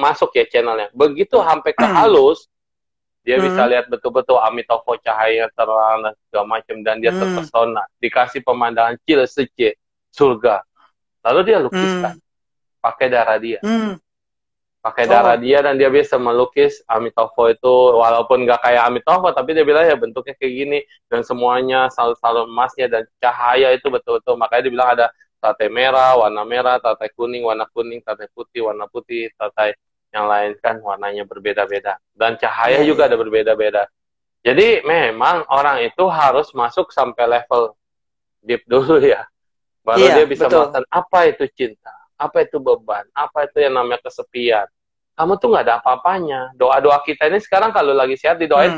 masuk ya channelnya. Begitu sampai ke halus, dia bisa lihat betul-betul Amitofo, cahaya terang dan segala macam, dan dia terpesona. Dikasih pemandangan Cilesece, surga. Lalu dia lukiskan pakai darah dia. Pakai darah dia, dan dia bisa melukis Amitofo itu, walaupun nggak kayak Amitofo, tapi dia bilang ya bentuknya kayak gini, dan semuanya selalu emasnya, dan cahaya itu betul-betul. Makanya dia bilang ada tate merah, tate kuning, warna kuning, tate putih, warna putih, tate yang lain kan warnanya berbeda-beda. Dan cahaya juga ada berbeda-beda. Jadi memang orang itu harus masuk sampai level deep dulu ya. Baru dia bisa merasakan apa itu cinta, apa itu beban, apa itu yang namanya kesepian. Kamu tuh nggak ada apa-apanya. Doa-doa kita ini sekarang kalau lagi sehat didoain,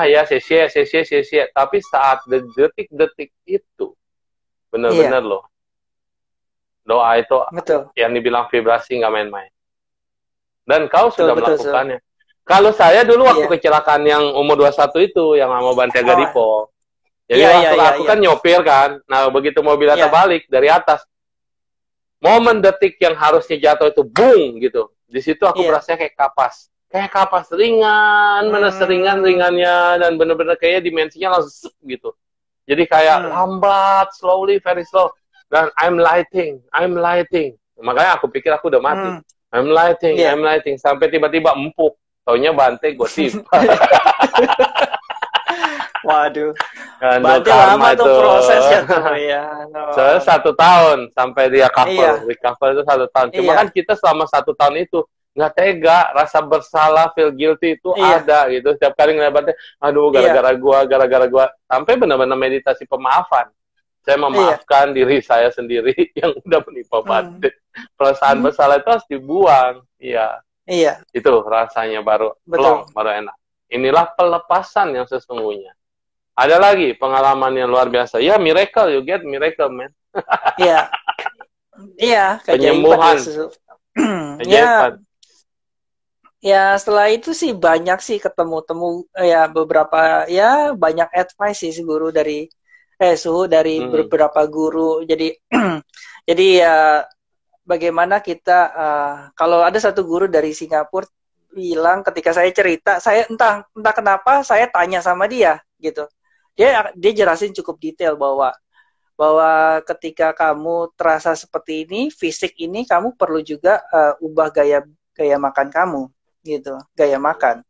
ya sia-sia. Tapi saat detik-detik itu, bener-bener loh. Doa itu yang dibilang vibrasi nggak main-main. Dan kau sudah melakukannya. Kalau saya dulu waktu kecelakaan yang umur 21 itu, yang sama Bantiaga Dipo. Jadi waktu aku kan nyopir kan, nah begitu mobilnya terbalik dari atas, momen detik yang harusnya jatuh itu boom gitu. Di situ aku berasa kayak kapas ringan, bener seringannya, dan bener-bener kayak dimensinya langsung gitu. Jadi kayak lambat, slowly, very slow. Dan I'm lighting. Makanya aku pikir aku udah mati. I'm lighting. Sampai tiba-tiba empuk. Taunya Bante gue tiba. Waduh. Berarti lama tuh prosesnya tuh ya. Soalnya 1 tahun sampai dia recover itu 1 tahun. Cuma kan kita selama 1 tahun itu nggak tega, rasa bersalah, feel guilty itu ada gitu. Setiap kali ngeliatnya, aduh gara-gara gua, sampai benar-benar meditasi pemaafan. Saya memaafkan diri saya sendiri yang udah menimpa Bante. Perasaan bersalah itu harus dibuang. Iya. Itu rasanya baru enak. Inilah pelepasan yang sesungguhnya. Ada lagi pengalaman yang luar biasa. Ya, miracle, you get miracle, man. Iya. Iya, penyembuhan. Ya, setelah itu sih banyak sih ketemu-temu ya beberapa banyak advice sih guru dari Suhu dari beberapa guru. Jadi jadi ya bagaimana kita kalau ada satu guru dari Singapura bilang ketika saya cerita, saya entah kenapa saya tanya sama dia gitu. Dia jelasin cukup detail bahwa ketika kamu terasa seperti ini, fisik ini, kamu perlu juga ubah gaya makan kamu, gitu, gaya makan.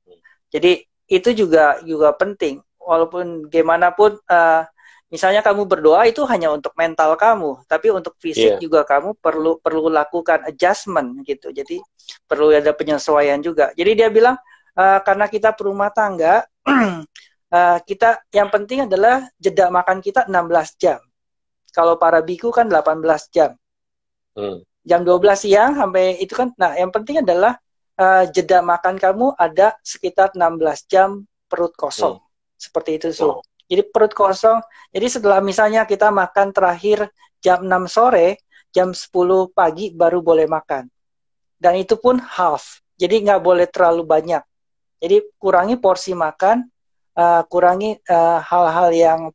Jadi itu juga penting. Walaupun gimana pun, misalnya kamu berdoa itu hanya untuk mental kamu, tapi untuk fisik juga kamu perlu lakukan adjustment, gitu. Jadi perlu ada penyesuaian juga. Jadi dia bilang karena kita berumah tangga. Kita yang penting adalah jeda makan kita 16 jam. Kalau para biku kan 18 jam. Jam 12 siang sampai itu kan. Nah, yang penting adalah jeda makan kamu ada sekitar 16 jam perut kosong. Seperti itu, Jadi perut kosong. Jadi setelah misalnya kita makan terakhir jam 6 sore, jam 10 pagi baru boleh makan. Dan itu pun half. Jadi nggak boleh terlalu banyak. Jadi kurangi porsi makan. Kurangi hal-hal yang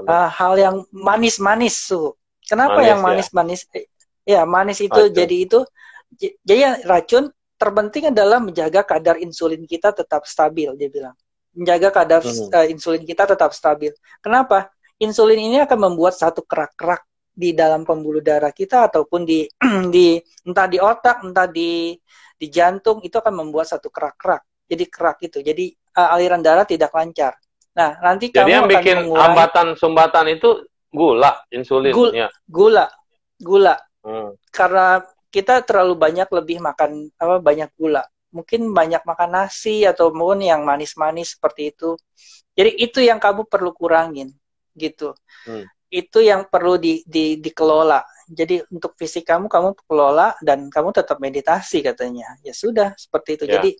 hal yang manis-manis Kenapa manis, yang manis-manis? Ya, manis itu racun. Jadi racun. Terpenting adalah menjaga kadar insulin kita tetap stabil, dia bilang. Menjaga kadar insulin kita tetap stabil. Kenapa? Insulin ini akan membuat satu kerak-kerak di dalam pembuluh darah kita ataupun di entah di otak, entah di jantung, itu akan membuat satu kerak-kerak. Jadi kerak itu. Jadi aliran darah tidak lancar. Nah, nanti jadi kamu yang bikin hambatan sumbatan itu gula, insulin. Gula. Karena kita terlalu banyak makan banyak gula. Mungkin banyak makan nasi ataupun yang manis-manis seperti itu. Jadi itu yang kamu perlu kurangin, gitu. Itu yang perlu dikelola. Jadi untuk fisik kamu kelola dan kamu tetap meditasi katanya. Ya sudah seperti itu. Jadi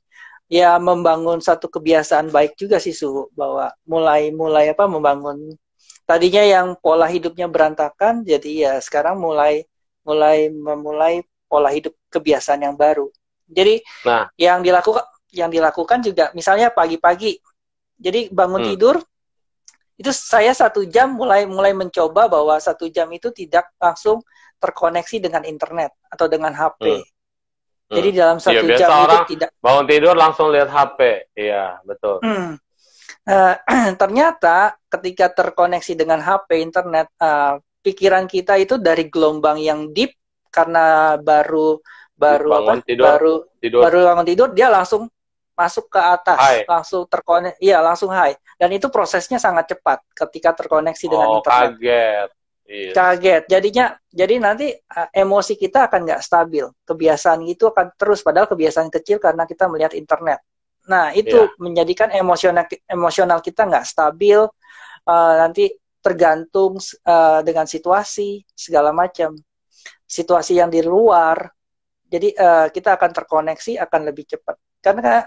ya membangun satu kebiasaan baik juga sih bahwa mulai membangun tadinya yang pola hidupnya berantakan, jadi ya sekarang mulai pola hidup kebiasaan yang baru. Jadi yang dilakukan juga misalnya pagi-pagi, jadi bangun tidur itu saya 1 jam mulai mencoba bahwa 1 jam itu tidak langsung terkoneksi dengan internet atau dengan HP. Jadi dalam 1 jam itu tidak bangun tidur langsung lihat HP. Iya, betul. Ternyata ketika terkoneksi dengan HP internet, pikiran kita itu dari gelombang yang deep karena baru bangun tidur, dia langsung masuk ke atas, langsung terkoneksi, langsung high. Dan itu prosesnya sangat cepat ketika terkoneksi dengan internet. Kaget. Jadi nanti emosi kita akan nggak stabil. Kebiasaan itu akan terus, padahal kebiasaan kecil karena kita melihat internet. Nah, itu menjadikan emosional kita nggak stabil. Nanti tergantung dengan situasi segala macam. Situasi yang di luar. Jadi kita akan terkoneksi akan lebih cepat. Karena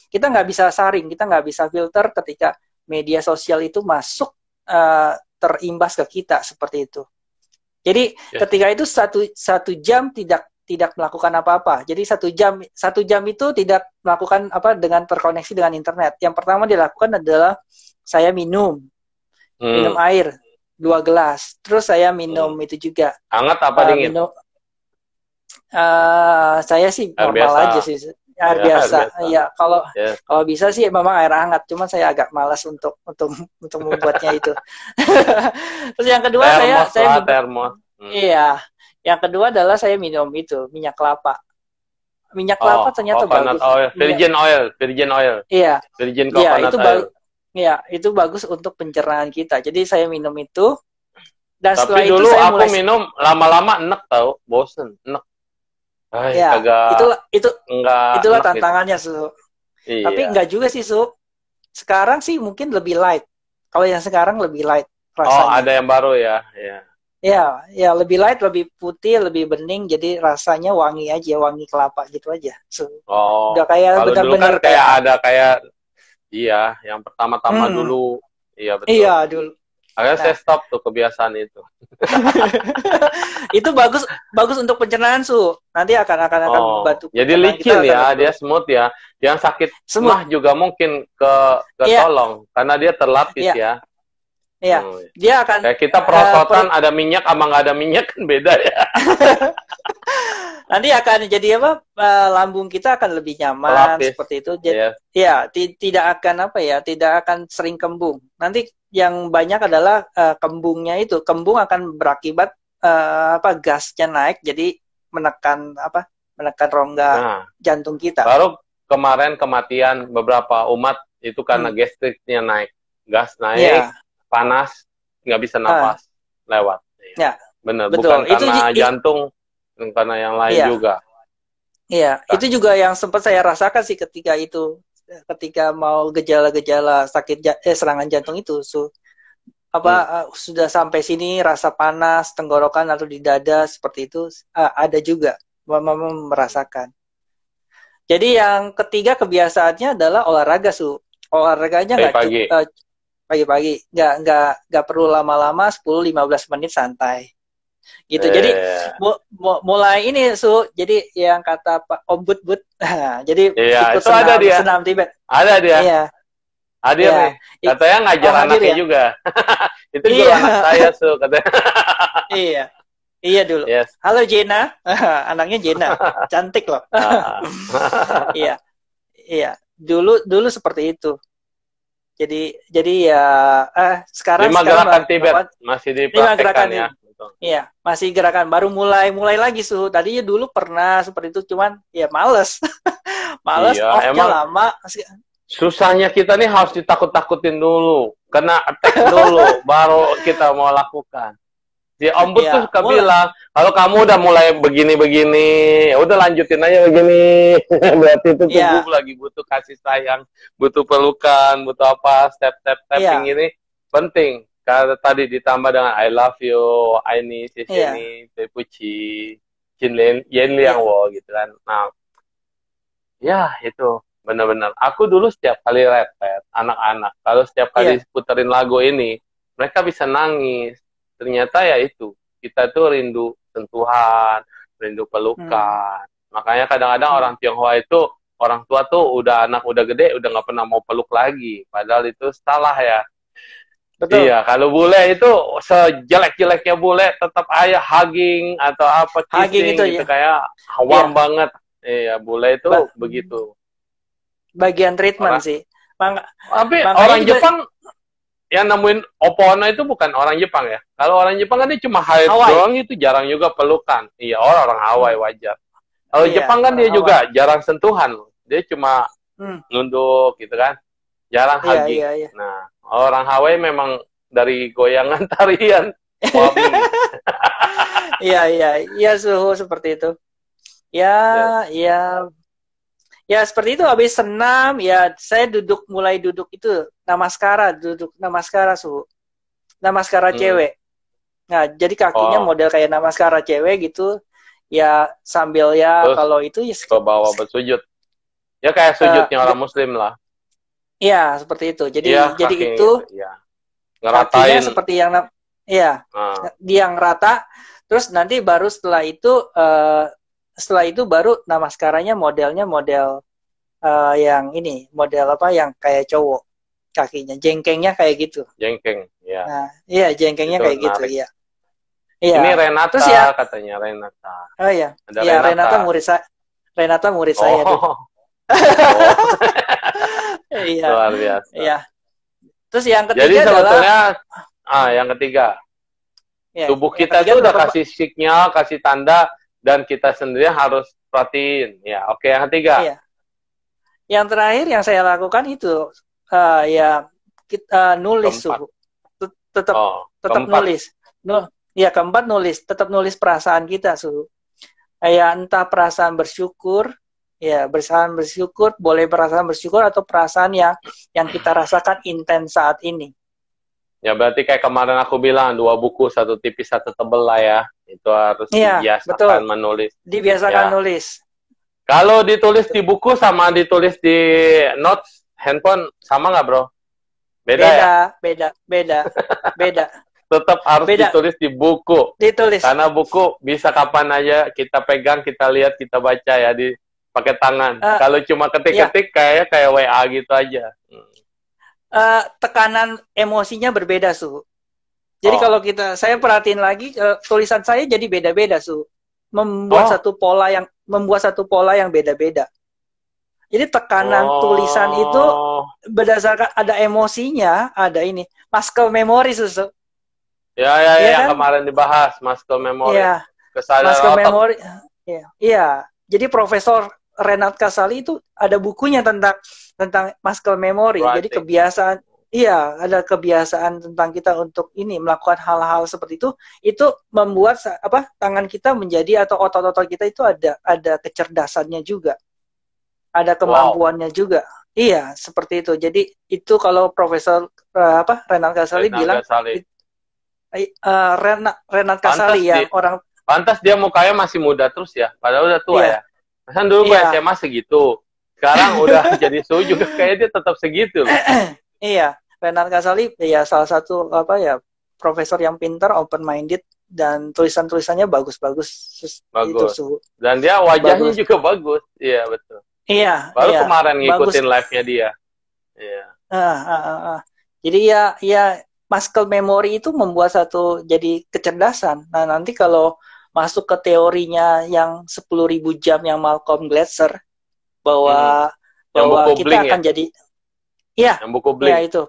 kita nggak bisa saring, kita nggak bisa filter ketika media sosial itu masuk terimbas ke kita seperti itu. Jadi ketika itu satu jam tidak melakukan apa-apa. Jadi 1 jam itu tidak melakukan apa dengan terkoneksi dengan internet. Yang pertama dilakukan adalah saya minum air 2 gelas. Terus saya minum itu juga. Hangat apa dingin? Saya sih normal aja sih. air Ya, air biasa. biasa. Iya, kalau Ya. kalau bisa sih memang air hangat, cuman saya agak malas untuk membuatnya itu. Terus yang kedua Termos saya lah, minum, termos. iya. Yang kedua adalah saya minum itu minyak kelapa. Minyak kelapa Oh, ternyata coconut bagus. oil, Minyak, virgin oil, iya, virgin iya coconut itu oil. iya, itu bagus untuk pencernaan kita. Jadi saya minum itu dan Tapi setelah itu dulu saya aku mulai minum lama-lama enek tau, bosen, enek. Ay, ya, kagak, enggak itulah enek gitu. tantangannya, Su. Tapi Iya. enggak juga sih, Su. Sekarang sih mungkin lebih light. Kalau yang sekarang lebih light Oh, rasanya. ada yang baru ya. Iya. Ya, ya lebih light, lebih putih, lebih bening, jadi rasanya wangi aja, wangi kelapa gitu aja. So, Oh, udah kayak kalau dulu kan benar-benar kayak kayak, ada kayak, iya, yang pertama-tama hmm, dulu. Iya, iya betul. dulu. Akhirnya Nah, saya stop tuh kebiasaan itu. itu bagus bagus untuk pencernaan, Su. Nanti akan Oh, membantu jadi pencernaan licin kita akan ya, lebih dia bagus. smooth ya. Yang sakit Semut. mah juga mungkin Iya, ketolong karena dia terlapis iya, ya. iya. Hmm. Dia akan Kayak kita eh, per, perosotan ada minyak sama nggak ada minyak kan beda ya. nanti akan jadi apa? Lambung kita akan lebih nyaman Terlapis. seperti itu. Jadi, Ya. ya, tidak akan apa ya, tidak akan sering kembung. Nanti yang banyak adalah kembungnya itu. Kembung akan berakibat gasnya naik, jadi menekan rongga Nah, jantung kita. baru kemarin kematian beberapa umat itu karena gastriknya naik. Gas naik, Ya, panas, nggak bisa napas, lewat. ya, Bener, betul. bukan karena jantung, karena yang lain iya, juga. iya. Itu juga yang sempat saya rasakan sih ketika mau gejala-gejala serangan jantung itu. Sudah sampai sini rasa panas tenggorokan atau di dada seperti itu ada juga merasakan. Jadi yang ketiga kebiasaannya adalah olahraga, olahraganya pagi-pagi nggak perlu lama-lama 10-15 menit santai gitu. Jadi mulai ini jadi yang kata Pak Om But jadi ikut itu ada dia. senam Tibet. Ada dia. Iya. Hadir nih. Katanya ngajar anaknya juga. Itu guru anak saya, katanya. Iya. Iya dulu. Yes. Halo Jena. Anaknya Jena. Cantik loh. Iya. Iya. Dulu seperti itu. Jadi ya sekarang 5 gerakan Tibet masih dipraktekkan ya. Iya, masih gerakan baru mulai lagi Tadinya dulu pernah seperti itu cuman ya males. Males, iya, off-nya emang lama. Susahnya kita nih harus ditakut-takutin dulu, kena attack dulu, baru kita mau lakukan. Si Om Bud tuh suka bilang, kalau kamu udah mulai begini-begini, ya udah lanjutin aja begini. Berarti itu tubuh lagi butuh kasih sayang, butuh pelukan, butuh apa, step-step tapping ini penting. Karena tadi ditambah dengan I love you, I need ini, Tepuchi, Jinlin, Yen Liang Wo gitu kan. Nah, ya itu. Benar-benar. Aku dulu setiap kali repet, anak-anak, kalau setiap kali puterin lagu ini, mereka bisa nangis. Ternyata ya itu, kita tuh rindu sentuhan, rindu pelukan. Makanya kadang-kadang orang Tionghoa itu, orang tua tuh anak udah gede, udah nggak pernah mau peluk lagi. Padahal itu salah ya. Betul. Iya, kalau bule itu sejelek-jeleknya bule, tetap ayah hugging atau apa, kissing gitu, kayak warm banget. Iya, bule itu begitu. Bagian treatment sih. Tapi orang Jepang yang nemuin Opono itu bukan orang Jepang ya. Kalau orang Jepang kan dia cuma high doang, itu jarang juga pelukan. Iya, orang Hawaii wajar. Kalau Jepang kan dia juga jarang sentuhan. Dia cuma nunduk gitu kan. Jarang hugging. Nah, orang Hawaii memang dari goyangan tarian. Iya, suhu seperti itu. Ya seperti itu, habis senam ya saya mulai duduk itu namaskara suhu. Namaskara cewek. Nah, jadi kakinya model kayak namaskara cewek gitu. Ya sambil ya terus, kalau itu ya ke bawah bersujud. Ya kayak sujudnya orang muslim lah. Iya, seperti itu. Jadi itu ngeratain kakinya seperti yang dia ngerata, terus nanti baru setelah itu baru namaskaranya modelnya model yang ini, model apa yang kayak cowok kakinya, jengkengnya kayak gitu. Jengkeng, ya. Nah, iya jengkengnya itu kayak menarik. Gitu, iya. Iya. Ini Renata terus katanya Renata. Oh iya. Iya, Renata murid saya tuh. Oh, Iya, luar biasa. iya. Terus yang Jadi ketiga adalah sebetulnya, yang ketiga, ya, tubuh yang kita ketiga itu udah adalah kasih sinyal, kasih tanda, dan kita sendiri harus perhatiin. Ya, oke, yang ketiga. iya. Yang terakhir yang saya lakukan itu ya nulis Keempat. suhu. Tetap tetap Keempat. nulis. Ya keempat nulis, tetap nulis perasaan kita suhu. Ya entah perasaan bersyukur, ya perasaan bersyukur, boleh perasaan bersyukur atau perasaan yang kita rasakan intens saat ini. Ya berarti kayak kemarin aku bilang, 2 buku, 1 tipis, 1 tebel lah ya. Itu harus Iya, dibiasakan betul. menulis. Dibiasakan Ya. nulis. Kalau ditulis di buku sama ditulis di notes handphone sama nggak, bro? Beda ya? Beda. Tetap harus Beda. ditulis di buku. Ditulis. Karena buku bisa kapan aja kita pegang, kita lihat, kita baca ya di pakai tangan. Kalau cuma ketik-ketik kayak WA gitu aja. Tekanan emosinya berbeda, Su. Jadi kalau saya perhatiin lagi, tulisan saya jadi beda-beda, Su. Membuat satu pola yang beda-beda. Jadi tekanan tulisan itu berdasarkan ada emosinya, ada ini. Muscle memory, Su. Ya, yang kan? Kemarin dibahas, muscle memory. Iya. Kesadaran muscle otak. memory. Iya. Jadi Profesor Renat Kasali itu ada bukunya tentang muscle memory. Right. Jadi kebiasaan, ada kebiasaan tentang kita untuk ini melakukan hal-hal seperti itu membuat tangan kita menjadi atau otot-otot kita itu ada kecerdasannya juga, ada kemampuannya juga. Iya, seperti itu. Jadi itu kalau Profesor Renat Kasali bilang. Renat Kasali ya orang. Pantas dia mukanya masih muda terus ya, padahal udah tua ya. Kan dulu gue SMA segitu, sekarang udah jadi suhu juga kayak dia tetap segitu loh. Iya, Renat Kasali ya salah satu profesor yang pintar, open minded dan tulisannya bagus. Itu, dan dia wajahnya juga bagus. Iya, betul. Iya. Baru kemarin ngikutin live-nya dia. Iya. Jadi ya muscle memory itu membuat jadi kecerdasan. Nah, nanti kalau masuk ke teorinya yang 10.000 jam yang Malcolm Gladser bahwa kita akan jadi yang buku Blink. Ya itu.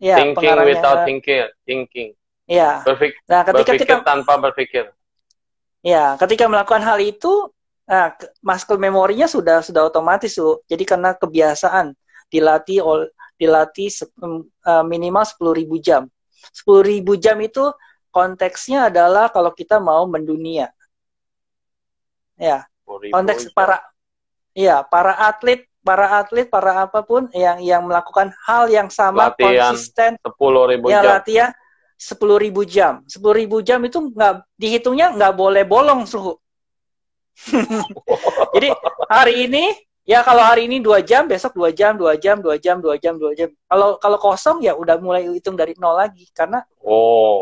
Thinking without thinking. Ya. Nah, berpikir tanpa berpikir. Ya, ketika melakukan hal itu, muscle memorinya sudah otomatis, Jadi karena kebiasaan dilatih minimal 10.000 jam. 10.000 jam itu konteksnya adalah kalau kita mau mendunia. Ya, konteks para atlet, para apapun yang melakukan hal yang sama, latihan konsisten. 10.000 jam. Latihan 10.000 jam. 10.000 jam itu dihitungnya nggak boleh bolong, suhu. Jadi hari ini kalau hari ini 2 jam, besok 2 jam. Kalau kosong ya udah mulai hitung dari nol lagi karena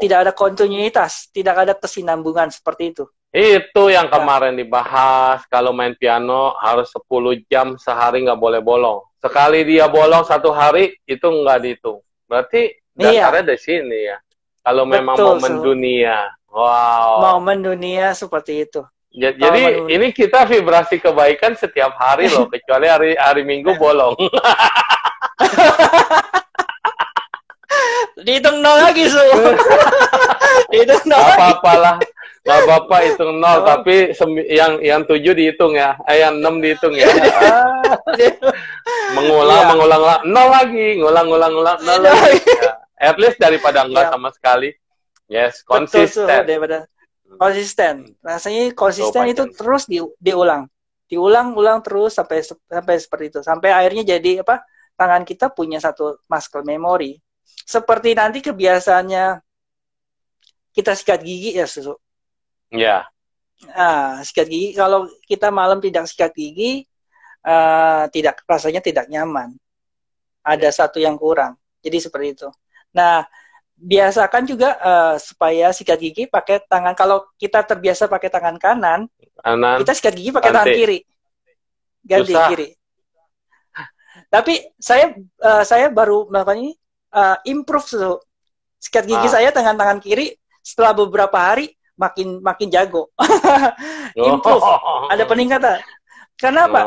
tidak ada kontinuitas, tidak ada kesinambungan seperti itu. Itu yang kemarin dibahas, kalau main piano harus 10 jam sehari nggak boleh bolong. Sekali dia bolong 1 hari itu nggak dihitung. Berarti dasarnya dari sini ya. Kalau memang mau mendunia. Wow. Mau mendunia seperti itu. Jadi ini kita vibrasi kebaikan setiap hari loh, kecuali hari Minggu bolong. Dihitung nol lagi, Su. Dihitung nol. Apa-apalah, nggak apa-apa hitung nol, tapi yang 7 dihitung ya, yang 6 dihitung ya. Mengulang, nol lagi, ngulang, nol lagi. Ya. At least daripada enggak sama sekali. Yes, konsisten. Betul, konsisten. Rasanya konsisten itu terus diulang terus sampai seperti itu, sampai akhirnya jadi tangan kita punya satu muscle memory. Seperti nanti kebiasaannya kita sikat gigi ya, Susu. Iya. Sikat gigi, kalau kita malam tidak sikat gigi, rasanya tidak nyaman. Ada satu yang kurang. Jadi seperti itu. Nah, biasakan juga supaya sikat gigi pakai tangan. Kalau kita terbiasa pakai tangan kanan, kita sikat gigi pakai tangan kiri. Ganti kiri. Tapi saya baru melakukan ini improve, sikat gigi saya tangan kiri setelah beberapa hari makin jago. Improve. Ada peningkatan. Karena apa?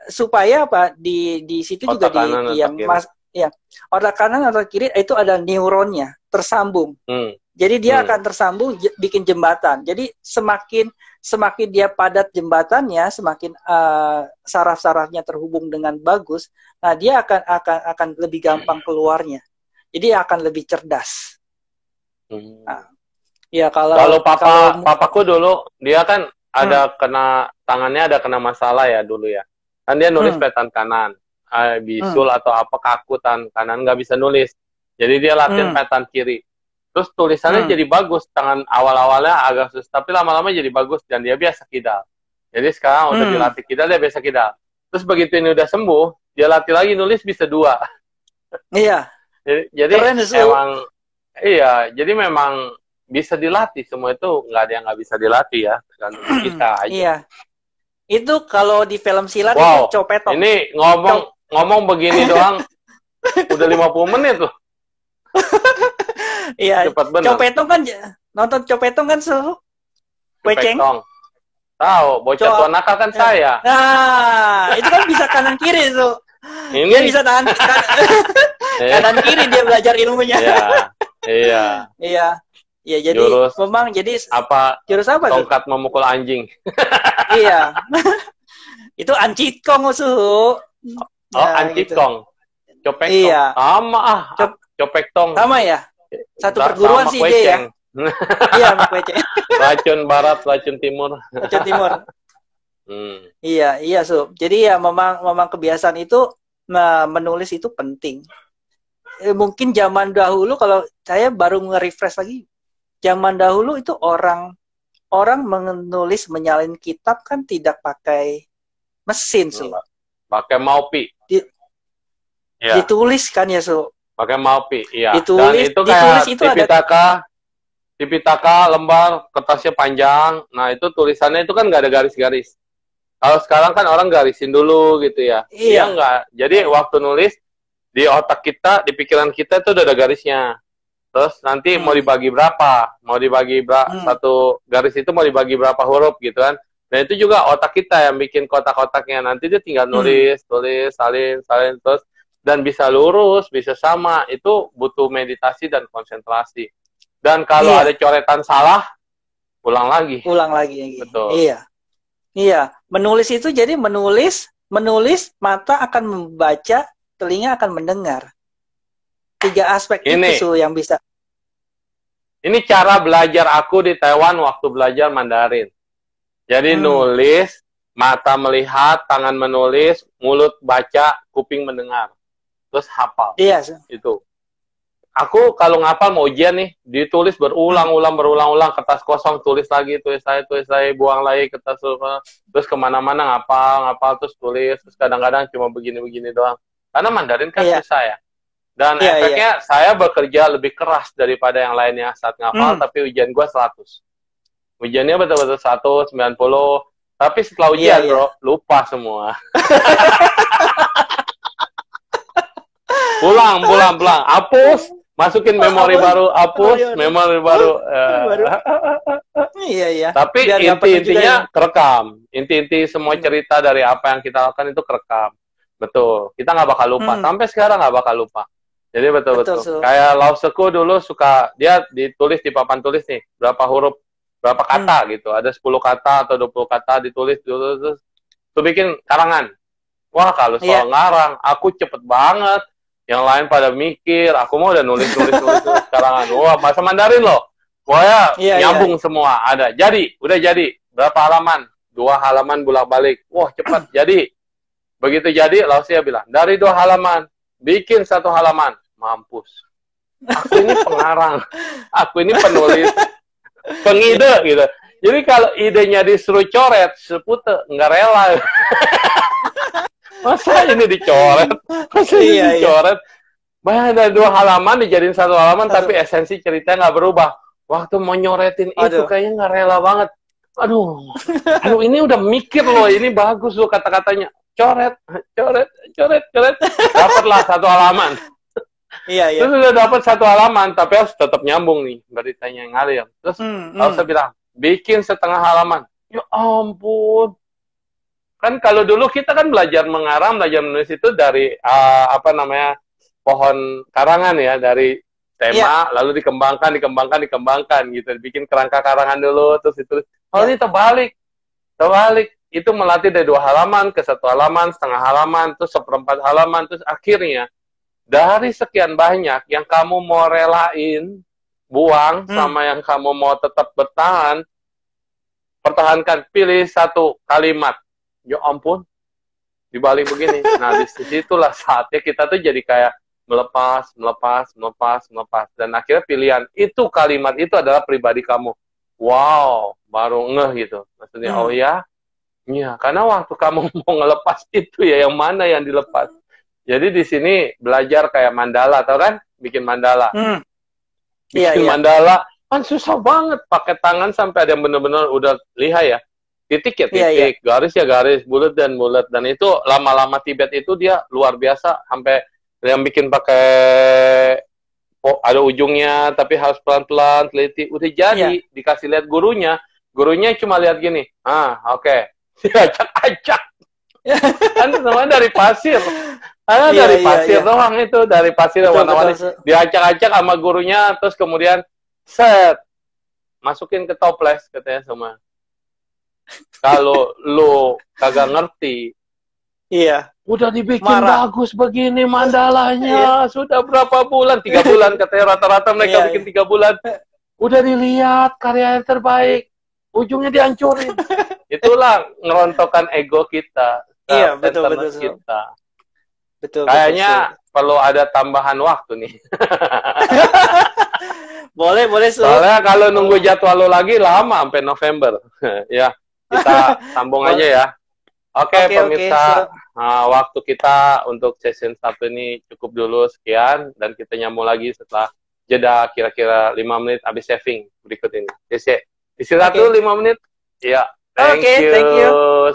supaya apa? Di situ juga Otak kanan di atau yang kiri? ya, otak kanan atau kiri itu ada neuronnya tersambung. Jadi dia akan tersambung bikin jembatan. Jadi semakin dia padat jembatannya, semakin saraf-sarafnya terhubung dengan bagus, nah dia akan lebih gampang keluarnya. Jadi akan lebih cerdas. Nah, ya kalau papaku dulu dia kan ada tangannya ada kena masalah ya dulu ya. Kan dia nulis petan kanan, bisul atau apa kaku tangan kanan nggak bisa nulis. Jadi dia latihan petan kiri. Terus tulisannya jadi bagus, tangan awal-awalnya agak susah, tapi lama-lama jadi bagus dan dia biasa kidal. Jadi sekarang udah dilatih kidal, dia biasa kidal. Terus begitu ini udah sembuh, dia latih lagi nulis bisa 2. Iya. Jadi emang iya, jadi memang bisa dilatih, semua itu nggak ada yang nggak bisa dilatih ya, tergantung kita aja. Iya. Itu kalau di film silat itu Copetong. Ini ngomong begini doang udah 50 menit loh. Iya. Copetong kan nonton Copetong kan Weceng. Tahu, bocah tua nakal kan saya. Nah, itu kan bisa kanan kiri tuh. Dia bisa kanan kiri dia belajar ilmunya. Iya. Iya, jadi memang jadi jurus apa tuh? Tongkat memukul anjing. Iya. Itu Ancitong Suhu. Ancitong. Gitu. Copetong. Iya. Sama Copetong. Sama ya? Satu perguruan sih dia ya. Iya, Weceng. Racun barat, racun timur. Racun timur. Iya, Jadi ya memang kebiasaan itu menulis itu penting. Mungkin zaman dahulu kalau saya baru nge-refresh lagi, zaman dahulu itu orang menulis menyalin kitab kan tidak pakai mesin, pakai maupi. Ditulis kan ya, pakai maupi, iya. Ditulis, dan itu kayak itu Tipitaka lembar kertasnya panjang. Nah, itu tulisannya itu kan nggak ada garis-garis. Kalau sekarang kan orang garisin dulu gitu ya. Iya nggak. Jadi waktu nulis di otak kita, di pikiran kita itu udah ada garisnya. Terus nanti mau dibagi berapa? Mau dibagi satu garis itu mau dibagi berapa huruf gitu kan. Dan itu juga otak kita yang bikin kotak-kotaknya. Nanti dia tinggal tulis, salin terus. Dan bisa lurus, bisa sama. Itu butuh meditasi dan konsentrasi. Dan kalau ada coretan salah, ulang lagi. Betul. Iya. Menulis itu jadi menulis, mata akan membaca, telinga akan mendengar. 3 aspek itu yang bisa. Ini cara belajar aku di Taiwan waktu belajar Mandarin. Jadi nulis, mata melihat, tangan menulis, mulut baca, kuping mendengar. Terus hafal. Iya. Itu. Aku kalau ngapal mau ujian nih, ditulis berulang-ulang, kertas kosong, tulis lagi, buang lagi kertas, terus kemana-mana ngapal, terus tulis, terus kadang-kadang cuma begini-begini doang. Karena Mandarin kan susah ya. Dan efeknya saya bekerja lebih keras daripada yang lainnya saat ngapal, tapi ujian gue 100. Ujiannya betul-betul 100, 90, tapi setelah ujian bro, lupa semua. pulang, hapus. Masukin memori baru, hapus, memori baru. Iya. Tapi inti-intinya kerekam. Inti-inti semua cerita dari apa yang kita lakukan itu kerekam. Betul. Kita nggak bakal lupa. Sampai sekarang nggak bakal lupa. Jadi betul-betul. Kayak Lao Tzu dulu suka, dia ditulis di papan tulis nih, berapa huruf, berapa kata gitu. Ada 10 kata atau 20 kata ditulis dulu. Terus bikin karangan. Wah, kalau soal ngarang, aku cepet banget. Yang lain pada mikir, aku mau udah nulis karangan. Wah, bahasa Mandarin loh. Pokoknya nyambung semua, ada. Udah jadi. Berapa halaman? 2 halaman bolak-balik. Wah, cepat jadi. Begitu jadi, Lao Tzu bilang, dari 2 halaman, bikin 1 halaman. Mampus. Aku ini pengarang. Aku ini penulis. Pengide, gitu. Jadi kalau idenya disuruh coret, sepute, nggak rela. Masa ini dicoret? Dicoret? Banyak ada 2 halaman dijadiin 1 halaman, tapi esensi cerita nggak berubah. Waktu mau nyoretin itu kayaknya nggak rela banget. Aduh, ini udah mikir loh, ini bagus loh kata-katanya. Coret. Dapatlah 1 halaman. Terus udah dapat 1 halaman, tapi harus tetap nyambung nih beritanya yang ngalir. Terus harus bilang, bikin 1/2 halaman. Ya ampun. Kan kalau dulu kita kan belajar mengarang, belajar menulis itu dari apa namanya, pohon karangan ya, dari tema, lalu dikembangkan gitu, bikin kerangka karangan dulu, terus itu. Oh ini terbalik, itu melatih dari 2 halaman ke 1 halaman, setengah halaman, terus 1/4 halaman, terus akhirnya dari sekian banyak yang kamu mau relain, buang, sama yang kamu mau tetap bertahan, pertahankan, pilih 1 kalimat. Ya ampun, dibalik begini. Nah, disitulah saatnya kita tuh jadi kayak melepas. Dan akhirnya pilihan, itu kalimat itu adalah pribadi kamu. Wow, baru ngeh gitu. Maksudnya, oh ya? Iya, karena waktu kamu mau ngelepas itu ya, yang mana yang dilepas. Jadi di sini belajar kayak mandala, tau kan? Bikin mandala. Bikin mandala, kan susah banget. Pakai tangan sampai ada yang bener-bener udah lihai ya. Titik ya titik, garis ya garis, bulat. Dan itu lama-lama Tibet itu dia luar biasa, sampai yang bikin pakai ada ujungnya, tapi harus pelan-pelan, teliti. Udah jadi, dikasih lihat gurunya cuma lihat gini, oke. Diacak-acak. Kan namanya dari pasir. Dari pasir doang itu, dari pasir warna-warni. Diacak-acak sama gurunya, terus kemudian set, masukin ke toples katanya semua. Kalau lo kagak ngerti, udah dibikin bagus begini mandalanya, sudah berapa bulan? 3 bulan katanya rata-rata mereka bikin 3 bulan. Udah dilihat karya yang terbaik, ujungnya dihancurin. Itulah ngerontokkan ego kita, betul kita. Betul. Kayaknya perlu ada tambahan waktu nih. Boleh. Soalnya kalau nunggu jadwal lo lagi lama sampai November. Ya. Kita sambung aja ya. Oke, pemirsa, waktu kita untuk session 1 ini cukup dulu, sekian, dan kita nyambung lagi setelah jeda kira-kira 5 menit habis saving berikut ini. Istirahat dulu 5 menit. Ya, thank you.